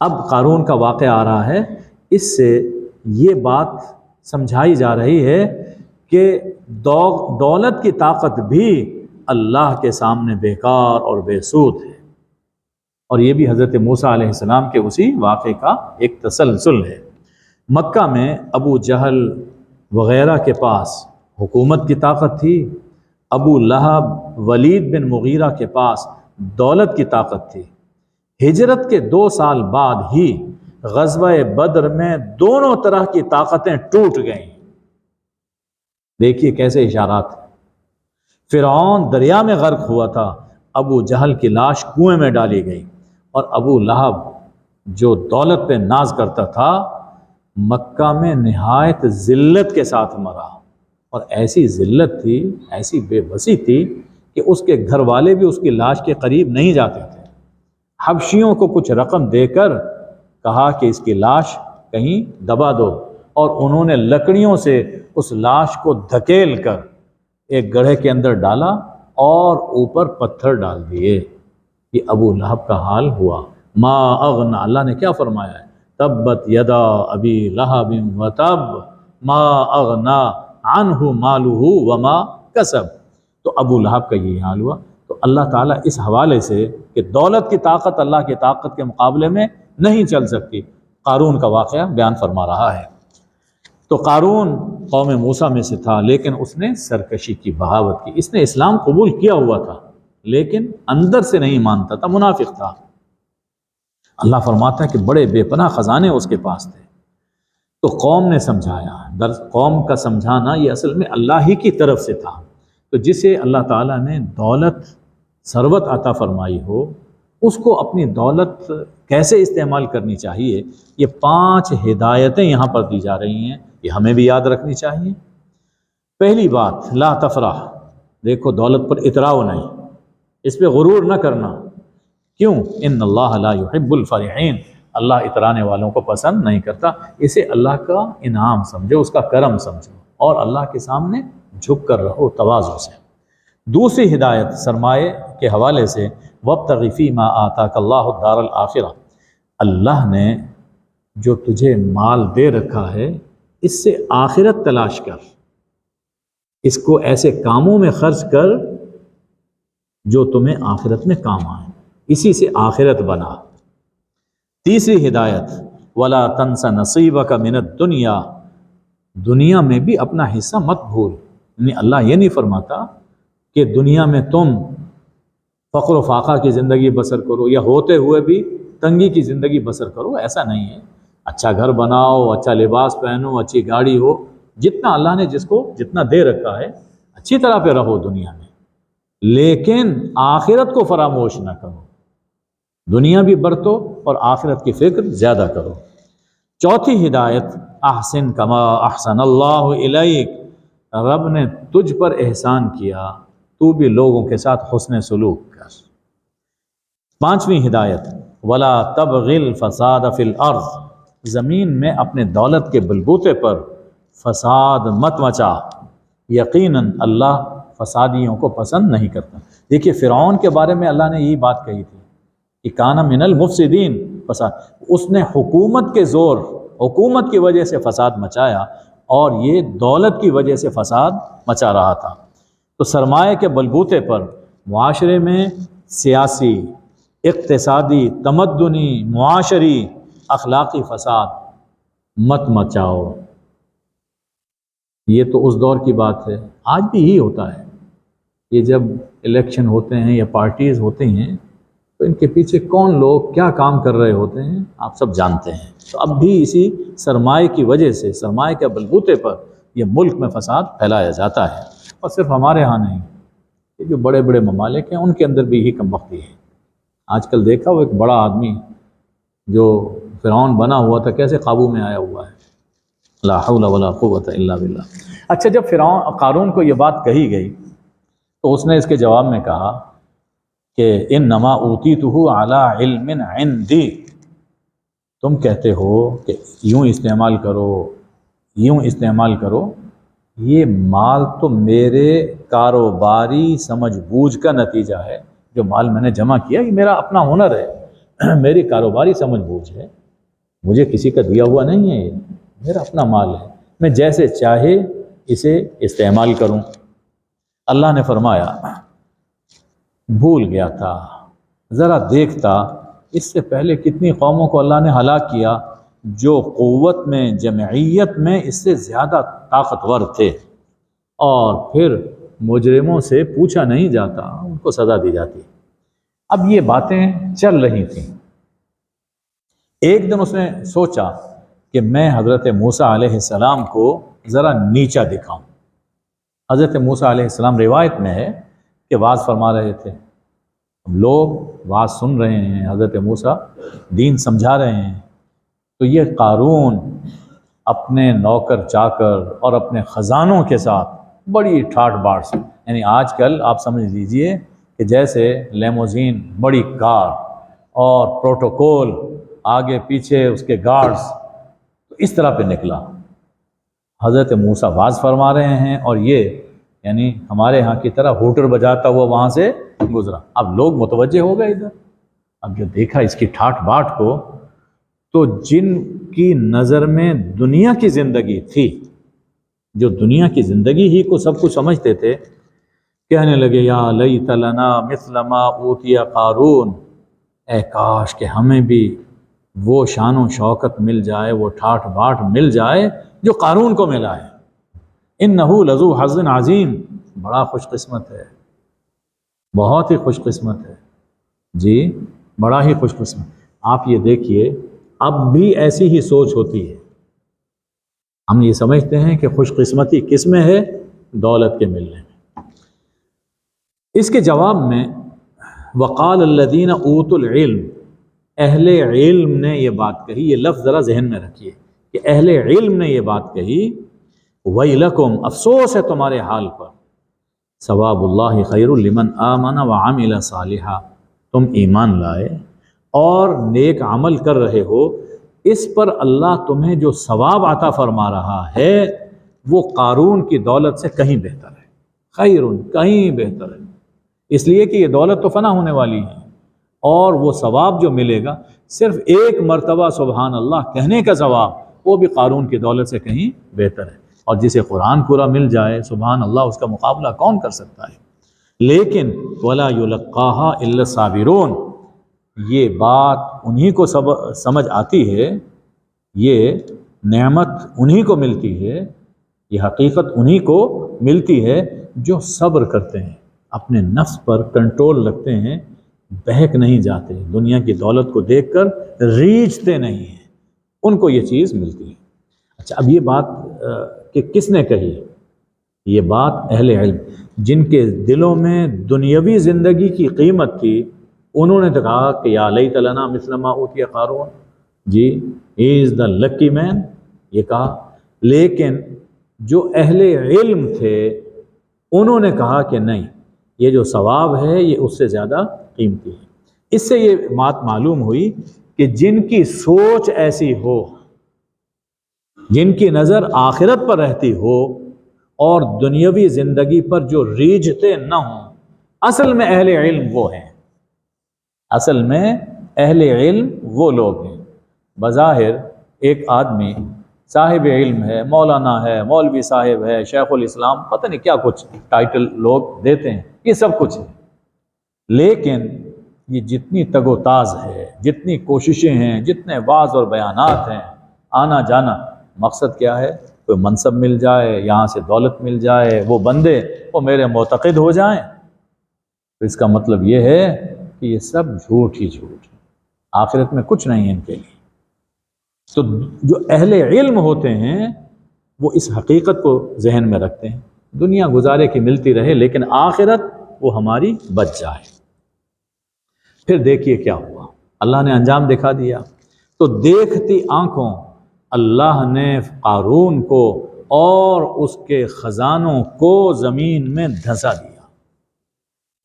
اب قارون کا واقعہ آ رہا ہے، اس سے یہ بات سمجھائی جا رہی ہے کہ دولت کی طاقت بھی اللہ کے سامنے بیکار اور بے سود ہے۔ اور یہ بھی حضرت موسیٰ علیہ السلام کے اسی واقعے کا ایک تسلسل ہے۔ مکہ میں ابو جہل وغیرہ کے پاس حکومت کی طاقت تھی، ابو لہب، ولید بن مغیرہ کے پاس دولت کی طاقت تھی۔ ہجرت کے 2 سال بعد ہی غزوہ بدر میں دونوں طرح کی طاقتیں ٹوٹ گئیں۔ دیکھیے کیسے اشارات۔ فرعون دریا میں غرق ہوا تھا، ابو جہل کی لاش کنویں میں ڈالی گئی، اور ابو لہب جو دولت پہ ناز کرتا تھا مکہ میں نہایت ذلت کے ساتھ مرا، اور ایسی ذلت تھی، ایسی بے بسی تھی کہ اس کے گھر والے بھی اس کی لاش کے قریب نہیں جاتے تھے۔ حبشیوں کو کچھ رقم دے کر کہا کہ اس کی لاش کہیں دبا دو، اور انہوں نے لکڑیوں سے اس لاش کو دھکیل کر ایک گڑھے کے اندر ڈالا اور اوپر پتھر ڈال دیے۔ یہ ابو لہب کا حال ہوا۔ ما اغنا، اللہ نے کیا فرمایا ہے؟ تبت یدا ابی لہب وتب ما اغنا عنہ مالہ وما کسب۔ تو ابو لہب کا یہ حال ہوا۔ تو اللہ تعالیٰ اس حوالے سے کہ دولت کی طاقت اللہ کی طاقت کے مقابلے میں نہیں چل سکتی، قارون کا واقعہ بیان فرما رہا ہے۔ تو قارون قوم موسیٰ میں سے تھا، لیکن اس نے سرکشی کی، بغاوت کی۔ اس نے اسلام قبول کیا ہوا تھا لیکن اندر سے نہیں مانتا تھا، منافق تھا۔ اللہ فرماتا ہے کہ بڑے بے پناہ خزانے اس کے پاس تھے۔ تو قوم نے سمجھایا، قوم کا سمجھانا یہ اصل میں اللہ ہی کی طرف سے تھا۔ تو جسے اللہ تعالیٰ نے دولت، ثروت عطا فرمائی ہو، اس کو اپنی دولت کیسے استعمال کرنی چاہیے، یہ 5 ہدایتیں یہاں پر دی جا رہی ہیں، یہ ہمیں بھی یاد رکھنی چاہیے۔ پہلی بات، لا تفرح، دیکھو دولت پر اتراؤ نہیں، اس پہ غرور نہ کرنا۔ کیوں؟ ان اللہ لا يحب الفرحین، اللہ اترانے والوں کو پسند نہیں کرتا۔ اسے اللہ کا انعام سمجھو، اس کا کرم سمجھو، اور اللہ کے سامنے جھک کر رہو تواضع سے۔ دوسری ہدایت سرمایہ کے حوالے سے، وابتغ فیما آتاک اللہ الدار الآخرہ، اللہ نے جو تجھے مال دے رکھا ہے اس سے آخرت تلاش کر، اس کو ایسے کاموں میں خرچ کر جو تمہیں آخرت میں کام آئیں، اسی سے آخرت بنا۔ تیسری ہدایت، ولا تنس نصیبک من الدنیا، دنیا میں بھی اپنا حصہ مت بھول۔ یعنی اللہ یہ نہیں فرماتا کہ دنیا میں تم فقر و فاقہ کی زندگی بسر کرو یا ہوتے ہوئے بھی تنگی کی زندگی بسر کرو، ایسا نہیں ہے۔ اچھا گھر بناؤ، اچھا لباس پہنو، اچھی گاڑی ہو، جتنا اللہ نے جس کو جتنا دے رکھا ہے اچھی طرح پہ رہو دنیا میں، لیکن آخرت کو فراموش نہ کرو۔ دنیا بھی برتو اور آخرت کی فکر زیادہ کرو۔ چوتھی ہدایت، احسن کما احسن اللہ الیک، رب نے تجھ پر احسان کیا، تو بھی لوگوں کے ساتھ حسن سلوک کر۔ پانچویں ہدایت، ولا تبغ الفساد فی الارض، زمین میں اپنے دولت کے بلبوتے پر فساد مت مچا، یقیناً اللہ فسادیوں کو پسند نہیں کرتا۔ دیکھیے فرعون کے بارے میں اللہ نے یہی بات کہی تھی کہ کان من المفسدین، فساد، اس نے حکومت کے زور، حکومت کی وجہ سے فساد مچایا، اور یہ دولت کی وجہ سے فساد مچا رہا تھا۔ تو سرمایہ کے بلبوتے پر معاشرے میں سیاسی، اقتصادی، تمدنی، معاشری، اخلاقی فساد مت مچاؤ۔ یہ تو اس دور کی بات ہے، آج بھی یہی ہوتا ہے۔ یہ جب الیکشن ہوتے ہیں یا پارٹیز ہوتے ہیں تو ان کے پیچھے کون لوگ کیا کام کر رہے ہوتے ہیں آپ سب جانتے ہیں۔ تو اب بھی اسی سرمایہ کی وجہ سے، سرمایہ کے بلبوتے پر یہ ملک میں فساد پھیلایا جاتا ہے، اور صرف ہمارے ہاں نہیں، یہ جو بڑے بڑے ممالک ہیں ان کے اندر بھی یہی کم بختی ہے۔ آج کل دیکھا وہ ایک بڑا آدمی جو فرعون بنا ہوا تھا کیسے قابو میں آیا ہوا ہے، لا حول ولا قوت الا باللہ۔ اچھا، جب قارون کو یہ بات کہی گئی تو اس نے اس کے جواب میں کہا کہ انما اوتیتہ علی علم عندی، تم کہتے ہو کہ یوں استعمال کرو، یوں استعمال کرو، یہ مال تو میرے کاروباری سمجھ بوجھ کا نتیجہ ہے۔ جو مال میں نے جمع کیا یہ میرا اپنا ہنر ہے، میری کاروباری سمجھ بوجھ ہے، مجھے کسی کا دیا ہوا نہیں ہے، یہ میرا اپنا مال ہے، میں جیسے چاہے اسے استعمال کروں۔ اللہ نے فرمایا بھول گیا تھا، ذرا دیکھتا اس سے پہلے کتنی قوموں کو اللہ نے ہلاک کیا جو قوت میں، جمعیت میں اس سے زیادہ طاقتور تھے، اور پھر مجرموں سے پوچھا نہیں جاتا، ان کو سزا دی جاتی۔ اب یہ باتیں چل رہی تھیں۔ ایک دن اس نے سوچا کہ میں حضرت موسیٰ علیہ السلام کو ذرا نیچا دکھاؤں۔ حضرت موسیٰ علیہ السلام روایت میں ہے کہ وعظ فرما رہے تھے، لوگ وعظ سن رہے ہیں، حضرت موسیٰ دین سمجھا رہے ہیں، تو یہ قارون اپنے نوکر چاکر اور اپنے خزانوں کے ساتھ بڑی ٹھاٹ باٹ سے، یعنی آج کل آپ سمجھ لیجئے کہ جیسے لیموزین، بڑی کار اور پروٹوکول، آگے پیچھے اس کے گارڈز، تو اس طرح پہ نکلا۔ حضرت موسیٰ واعظ فرما رہے ہیں اور یہ یعنی ہمارے ہاں کی طرح ہوٹر بجاتا ہوا وہاں سے گزرا۔ اب لوگ متوجہ ہو گئے ادھر، اب جو دیکھا اس کی ٹھاٹ باٹ کو، تو جن کی نظر میں دنیا کی زندگی تھی، جو دنیا کی زندگی ہی کو سب کچھ سمجھتے تھے، کہنے لگے یا لیت لنا مثل ما اوتی قارون، اے کاش کہ ہمیں بھی وہ شان و شوکت مل جائے، وہ ٹھاٹ باٹ مل جائے جو قارون کو ملا ہے۔ انہ لذو حظ عظیم، بڑا خوش قسمت ہے، بہت ہی خوش قسمت ہے، جی بڑا ہی خوش قسمت۔ آپ یہ دیکھیے اب بھی ایسی ہی سوچ ہوتی ہے، ہم یہ سمجھتے ہیں کہ خوش قسمتی کس میں ہے؟ دولت کے ملنے میں۔ اس کے جواب میں وقال الذین اوتوا العلم، اہل علم نے یہ بات کہی، یہ لفظ ذرا ذہن میں رکھیے کہ اہل علم نے یہ بات کہی، ویلکم، افسوس ہے تمہارے حال پر، ثواب اللہ خیر لمن آمن وعمل صالحا، تم ایمان لائے اور نیک عمل کر رہے ہو، اس پر اللہ تمہیں جو ثواب عطا فرما رہا ہے وہ قارون کی دولت سے کہیں بہتر ہے، خیر، کہیں بہتر ہے، اس لیے کہ یہ دولت تو فنا ہونے والی ہے، اور وہ ثواب جو ملے گا صرف ایک مرتبہ سبحان اللہ کہنے کا ثواب، وہ بھی قارون کی دولت سے کہیں بہتر ہے، اور جسے قرآن پورا مل جائے سبحان اللہ اس کا مقابلہ کون کر سکتا ہے۔ لیکن ولا یلقاہا الا الصابرون، یہ بات انہی کو سمجھ آتی ہے، یہ نعمت انہی کو ملتی ہے، یہ حقیقت انہی کو ملتی ہے جو صبر کرتے ہیں، اپنے نفس پر کنٹرول رکھتے ہیں، بہک نہیں جاتے، دنیا کی دولت کو دیکھ کر ریجھتے نہیں ہیں، ان کو یہ چیز ملتی ہے۔ اچھا، اب یہ بات کہ کس نے کہی؟ یہ بات اہل علم، جن کے دلوں میں دنیاوی زندگی کی قیمت تھی، انہوں نے تو کہا کہ یا لیت لنا مثل ما اوتی قارون، جی ہی از دا لکی مین، یہ کہا۔ لیکن جو اہل علم تھے انہوں نے کہا کہ نہیں، یہ جو ثواب ہے یہ اس سے زیادہ قیمتی ہے۔ اس سے یہ بات معلوم ہوئی کہ جن کی سوچ ایسی ہو، جن کی نظر آخرت پر رہتی ہو اور دنیاوی زندگی پر جو ریجھتے نہ ہوں، اصل میں اہل علم وہ ہیں، اصل میں اہل علم وہ لوگ ہیں۔ بظاہر ایک آدمی صاحب علم ہے، مولانا ہے، مولوی صاحب ہے، شیخ الاسلام، پتہ نہیں کیا کچھ ٹائٹل لوگ دیتے ہیں، یہ سب کچھ ہے، لیکن یہ جتنی تگ و تاز ہے، جتنی کوششیں ہیں، جتنے واعظ اور بیانات ہیں، آنا جانا، مقصد کیا ہے؟ کوئی منصب مل جائے، یہاں سے دولت مل جائے، وہ بندے وہ میرے معتقد ہو جائیں۔ تو اس کا مطلب یہ ہے کہ یہ سب جھوٹ ہی جھوٹ ہے، آخرت میں کچھ نہیں ہے ان کے لیے۔ تو جو اہل علم ہوتے ہیں وہ اس حقیقت کو ذہن میں رکھتے ہیں، دنیا گزارے کی ملتی رہے لیکن آخرت وہ ہماری بچ جائے۔ پھر دیکھیے کیا ہوا، اللہ نے انجام دکھا دیا۔ تو دیکھتی آنکھوں اللہ نے قارون کو اور اس کے خزانوں کو زمین میں دھنسا دیا۔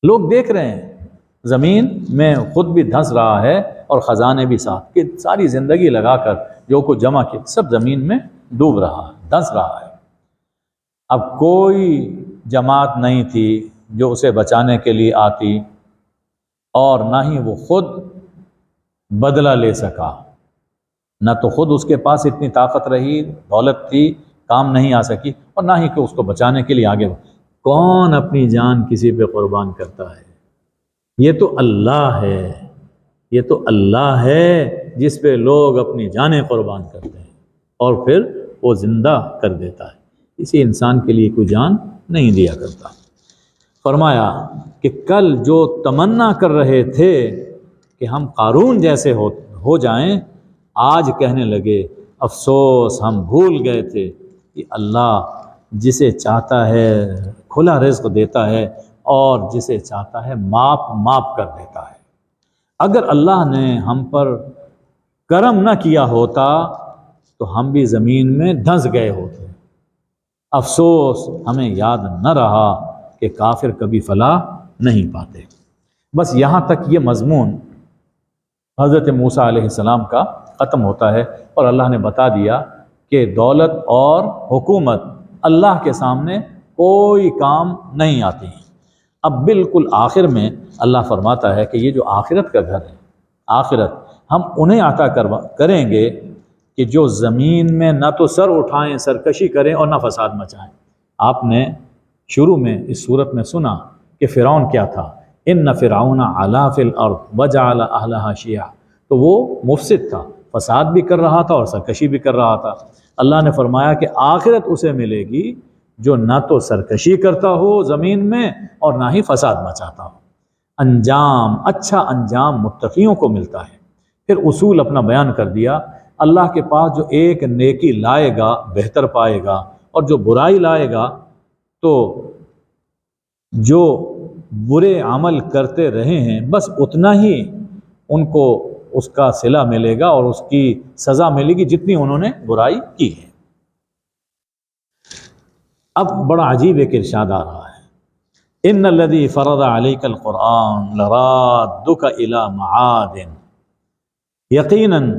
لوگ دیکھ رہے ہیں زمین میں خود بھی دھنس رہا ہے اور خزانے بھی ساتھ، کہ ساری زندگی لگا کر جو کچھ جمع کیا سب زمین میں ڈوب رہا ہے، دھنس رہا ہے۔ اب کوئی جماعت نہیں تھی جو اسے بچانے کے لیے آتی، اور نہ ہی وہ خود بدلہ لے سکا، نہ تو خود اس کے پاس اتنی طاقت رہی، دولت تھی، کام نہیں آ سکی، اور نہ ہی کہ اس کو بچانے کے لیے آگے کون اپنی جان کسی پہ قربان کرتا ہے؟ یہ تو اللہ ہے، یہ تو اللہ ہے جس پہ لوگ اپنی جانیں قربان کرتے ہیں اور پھر وہ زندہ کر دیتا ہے، کسی انسان کے لیے کوئی جان نہیں دیا کرتا۔ فرمایا کہ کل جو تمنا کر رہے تھے کہ ہم قارون جیسے ہو جائیں، آج کہنے لگے افسوس ہم بھول گئے تھے کہ اللہ جسے چاہتا ہے کھلا رزق دیتا ہے اور جسے چاہتا ہے معاف کر دیتا ہے۔ اگر اللہ نے ہم پر کرم نہ کیا ہوتا تو ہم بھی زمین میں دھنس گئے ہوتے۔ افسوس ہمیں یاد نہ رہا کہ کافر کبھی فلاح نہیں پاتے۔ بس یہاں تک یہ مضمون حضرت موسیٰ علیہ السلام کا ختم ہوتا ہے، اور اللہ نے بتا دیا کہ دولت اور حکومت اللہ کے سامنے کوئی کام نہیں آتی۔ اب بالکل آخر میں اللہ فرماتا ہے کہ یہ جو آخرت کا گھر ہے، آخرت ہم انہیں عطا کریں گے کہ جو زمین میں نہ تو سر اٹھائیں، سرکشی کریں، اور نہ فساد مچائیں۔ آپ نے شروع میں اس صورت میں سنا کہ فرعون کیا تھا، ان فرعون علا فی الارض وجعل اہلہا شیعا، تو وہ مفسد تھا، فساد بھی کر رہا تھا اور سرکشی بھی کر رہا تھا۔ اللہ نے فرمایا کہ آخرت اسے ملے گی جو نہ تو سرکشی کرتا ہو زمین میں اور نہ ہی فساد مچاتا ہو۔ انجام، اچھا انجام متقیوں کو ملتا ہے۔ پھر اصول اپنا بیان کر دیا، اللہ کے پاس جو ایک نیکی لائے گا بہتر پائے گا، اور جو برائی لائے گا تو جو برے عمل کرتے رہے ہیں بس اتنا ہی ان کو اس کا صلہ ملے گا اور اس کی سزا ملے گی جتنی انہوں نے برائی کی ہے۔ اب بڑا عجیب ایک ارشاد آ رہا ہے، ان الذی فرض علیک القرآن لرادک الی معاد، یقیناً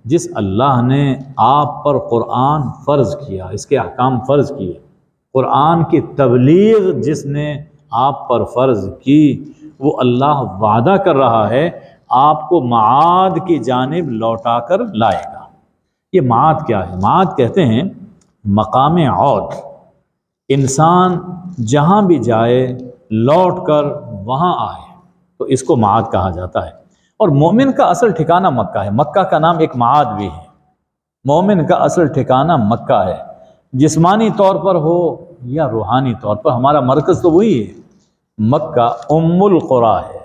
جس اللہ نے آپ پر قرآن فرض کیا، اس کے احکام فرض کیے، قرآن کی تبلیغ جس نے آپ پر فرض کی، وہ اللہ وعدہ کر رہا ہے آپ کو معاد کی جانب لوٹا کر لائے گا۔ یہ معاد کیا ہے؟ معاد کہتے ہیں مقام عود، انسان جہاں بھی جائے لوٹ کر وہاں آئے تو اس کو معاد کہا جاتا ہے۔ اور مومن کا اصل ٹھکانہ مکہ ہے، مکہ کا نام ایک معاد بھی ہے۔ مومن کا اصل ٹھکانہ مکہ ہے، جسمانی طور پر ہو یا روحانی طور پر، ہمارا مرکز تو وہی ہے۔ مکہ ام القریٰ ہے،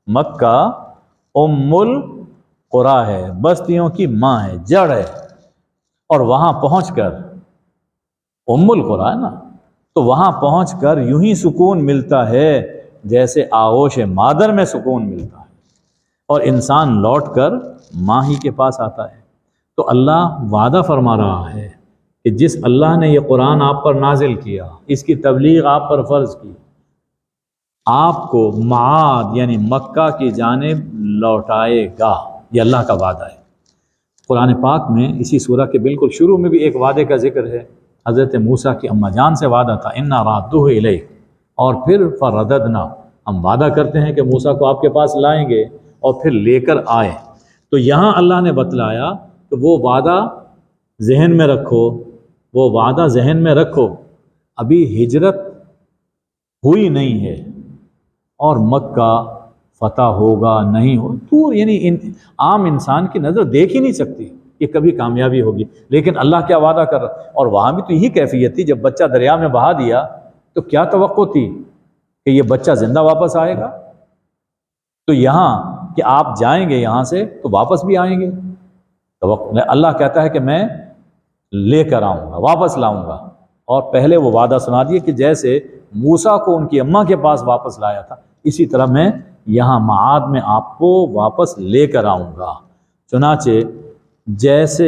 مکہ ام القریٰ ہے، بستیوں کی ماں ہے، جڑ ہے، اور وہاں پہنچ کر ام القریٰ ہے نا، تو وہاں پہنچ کر یوں ہی سکون ملتا ہے جیسے آغوش مادر میں سکون ملتا ہے، اور انسان لوٹ کر ماں ہی کے پاس آتا ہے۔ تو اللہ وعدہ فرما رہا ہے کہ جس اللہ نے یہ قرآن آپ پر نازل کیا، اس کی تبلیغ آپ پر فرض کی، آپ کو معاد یعنی مکہ کی جانب لوٹائے گا، یہ اللہ کا وعدہ ہے۔ قرآن پاک میں اسی سورہ کے بالکل شروع میں بھی ایک وعدے کا ذکر ہے، حضرت موسیٰ کی اماں جان سے وعدہ تھا، اِنَّا رَادُّهُ إِلَيْكَ، اور پھر فَرَدَدْنَا، ہم وعدہ کرتے ہیں کہ موسیٰ کو آپ کے پاس لائیں گے اور پھر لے کر آئے۔ تو یہاں اللہ نے بتلایا کہ وہ وعدہ ذہن میں رکھو، وہ وعدہ ذہن میں رکھو، ابھی ہجرت ہوئی نہیں ہے اور مکہ فتح ہوگا نہیں ہو تو یعنی عام انسان کی نظر دیکھ ہی نہیں سکتی کہ کبھی کامیابی ہوگی، لیکن اللہ کیا وعدہ کر رہا، اور وہاں بھی تو یہی کیفیت تھی، جب بچہ دریا میں بہا دیا تو کیا توقع تھی کہ یہ بچہ زندہ واپس آئے گا؟ تو یہاں کہ آپ جائیں گے یہاں سے تو واپس بھی آئیں گے، اللہ کہتا ہے کہ میں لے کر آؤں گا، واپس لاؤں گا، اور پہلے وہ وعدہ سنا دیے کہ جیسے موسیٰ کو ان کی اماں کے پاس واپس لایا تھا، اسی طرح میں یہاں معاد میں آپ کو واپس لے کر آؤں گا۔ چنانچہ جیسے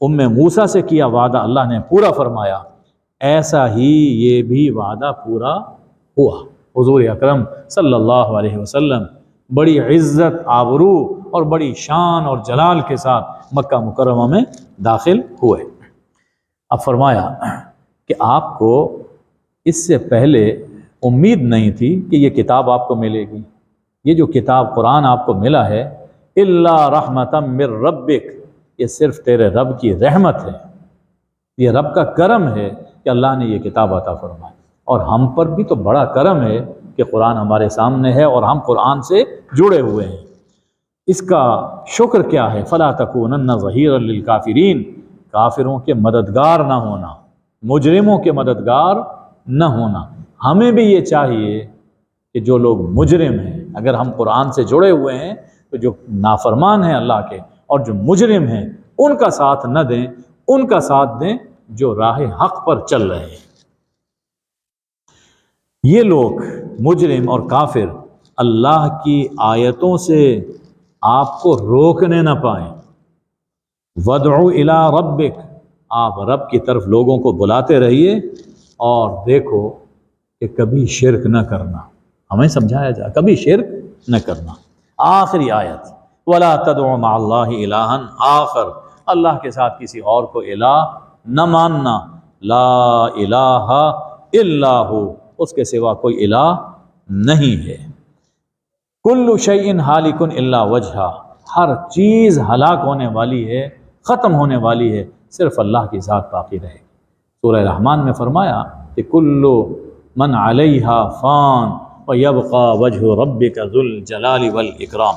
موسیٰ سے کیا وعدہ اللہ نے پورا فرمایا، ایسا ہی یہ بھی وعدہ پورا ہوا۔ حضور اکرم صلی اللہ علیہ وسلم بڑی عزت، آبرو اور بڑی شان اور جلال کے ساتھ مکہ مکرمہ میں داخل ہوئے۔ اب فرمایا کہ آپ کو اس سے پہلے امید نہیں تھی کہ یہ کتاب آپ کو ملے گی، یہ جو کتاب قرآن آپ کو ملا ہے، الا رحمتا من ربک، یہ صرف تیرے رب کی رحمت ہے، یہ رب کا کرم ہے کہ اللہ نے یہ کتاب عطا فرمائی، اور ہم پر بھی تو بڑا کرم ہے کہ قرآن ہمارے سامنے ہے اور ہم قرآن سے جڑے ہوئے ہیں۔ اس کا شکر کیا ہے؟ فلا تکونن ظہیرا للکافرین، کافروں کے مددگار نہ ہونا، مجرموں کے مددگار نہ ہونا۔ ہمیں بھی یہ چاہیے کہ جو لوگ مجرم ہیں، اگر ہم قرآن سے جڑے ہوئے ہیں تو جو نافرمان ہیں اللہ کے اور جو مجرم ہیں ان کا ساتھ نہ دیں، ان کا ساتھ دیں جو راہ حق پر چل رہے ہیں۔ یہ لوگ مجرم اور کافر اللہ کی آیتوں سے آپ کو روکنے نہ پائیں۔ وَادْعُ إِلَىٰ رَبِّكَ، آپ رب کی طرف لوگوں کو بلاتے رہیے، اور دیکھو کہ کبھی شرک نہ کرنا، ہمیں سمجھایا جائے کبھی شرک نہ کرنا۔ آخری آیت، وَلَا تَدْعُ مَعَ اللَّهِ إِلَٰهًا آخر، اللہ کے ساتھ کسی اور کو الہ نہ ماننا، لا الہ الا ہو، اس کے سوا کوئی الہ نہیں ہے۔ کل شیء ہالک الا وجہہ، ہر چیز ہلاک ہونے والی ہے، ختم ہونے والی ہے، صرف اللہ کی ذات باقی رہے گی۔ سورہ رحمان میں فرمایا کہ کل من علیہا فان ویبقى وجہ ربک ذو الجلال والاکرام،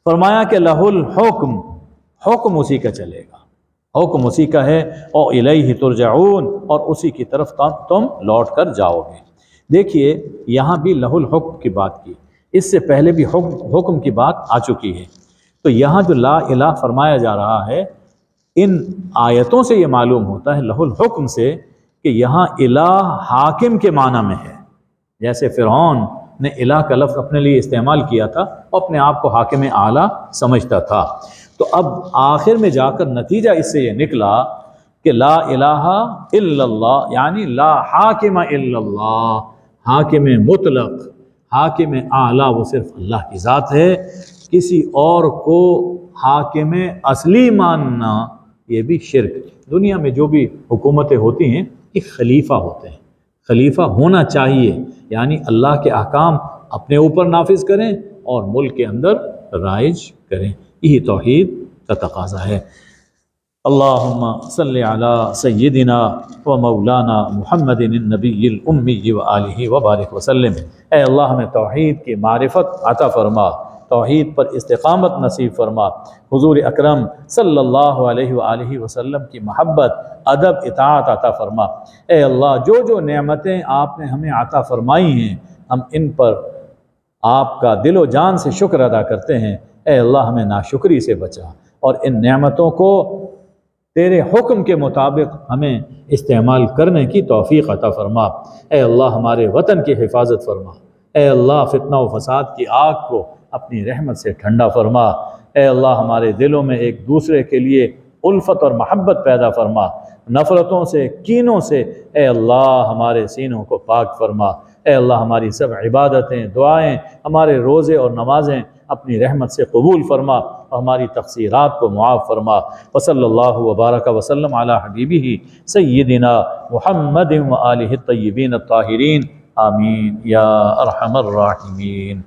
فرمایا کہ لہ الحکم، حکم اسی کا چلے گا، حکم اسی کا ہے، اور الیہ ترجعون، اور اسی کی طرف تم لوٹ کر جاؤ گے۔ دیکھیے یہاں بھی لہ الحکم کی بات کی، اس سے پہلے بھی حکم کی بات آ چکی ہے، تو یہاں جو لا الہ فرمایا جا رہا ہے، ان آیتوں سے یہ معلوم ہوتا ہے لہ الحکم سے کہ یہاں الہ حاکم کے معنی میں ہے۔ جیسے فرعون نے الہ کا لفظ اپنے لیے استعمال کیا تھا، اور اپنے آپ کو حاکم اعلیٰ سمجھتا تھا، تو اب آخر میں جا کر نتیجہ اس سے یہ نکلا کہ لا الہ الا اللہ، یعنی لا حاکم الا اللہ، حاکم مطلق، حاکم اعلیٰ وہ صرف اللہ کی ذات ہے، کسی اور کو حاکم اصلی ماننا یہ بھی شرک۔ دنیا میں جو بھی حکومتیں ہوتی ہیں یہ خلیفہ ہوتے ہیں، خلیفہ ہونا چاہیے، یعنی اللہ کے احکام اپنے اوپر نافذ کریں اور ملک کے اندر رائج کریں، یہی توحید کا تقاضا ہے۔ اللہم صلی علی سیدنا و مولانا محمد النبی الامی و آلہ وبارک وسلم۔ اے اللہ ہمیں توحید کی معرفت عطا فرما، توحید پر استقامت نصیب فرما، حضور اکرم صلی اللہ علیہ وآلہ وسلم کی محبت، ادب، اطاعت عطا فرما۔ اے اللہ جو جو نعمتیں آپ نے ہمیں عطا فرمائی ہیں، ہم ان پر آپ کا دل و جان سے شکر ادا کرتے ہیں۔ اے اللہ ہمیں ناشکری سے بچا، اور ان نعمتوں کو تیرے حکم کے مطابق ہمیں استعمال کرنے کی توفیق عطا فرما۔ اے اللہ ہمارے وطن کی حفاظت فرما۔ اے اللہ فتنہ و فساد کی آگ کو اپنی رحمت سے ٹھنڈا فرما۔ اے اللہ ہمارے دلوں میں ایک دوسرے کے لیے الفت اور محبت پیدا فرما، نفرتوں سے، کینوں سے اے اللہ ہمارے سینوں کو پاک فرما۔ اے اللہ ہماری سب عبادتیں، دعائیں، ہمارے روزے اور نمازیں اپنی رحمت سے قبول فرما، اور ہماری تقصیرات کو معاف فرما۔ وصلی اللہ وبارک وسلم علی حبیبہ سیدنا محمد و آلہ الطیبین الطاہرین، آمین یا ارحم الراحمین۔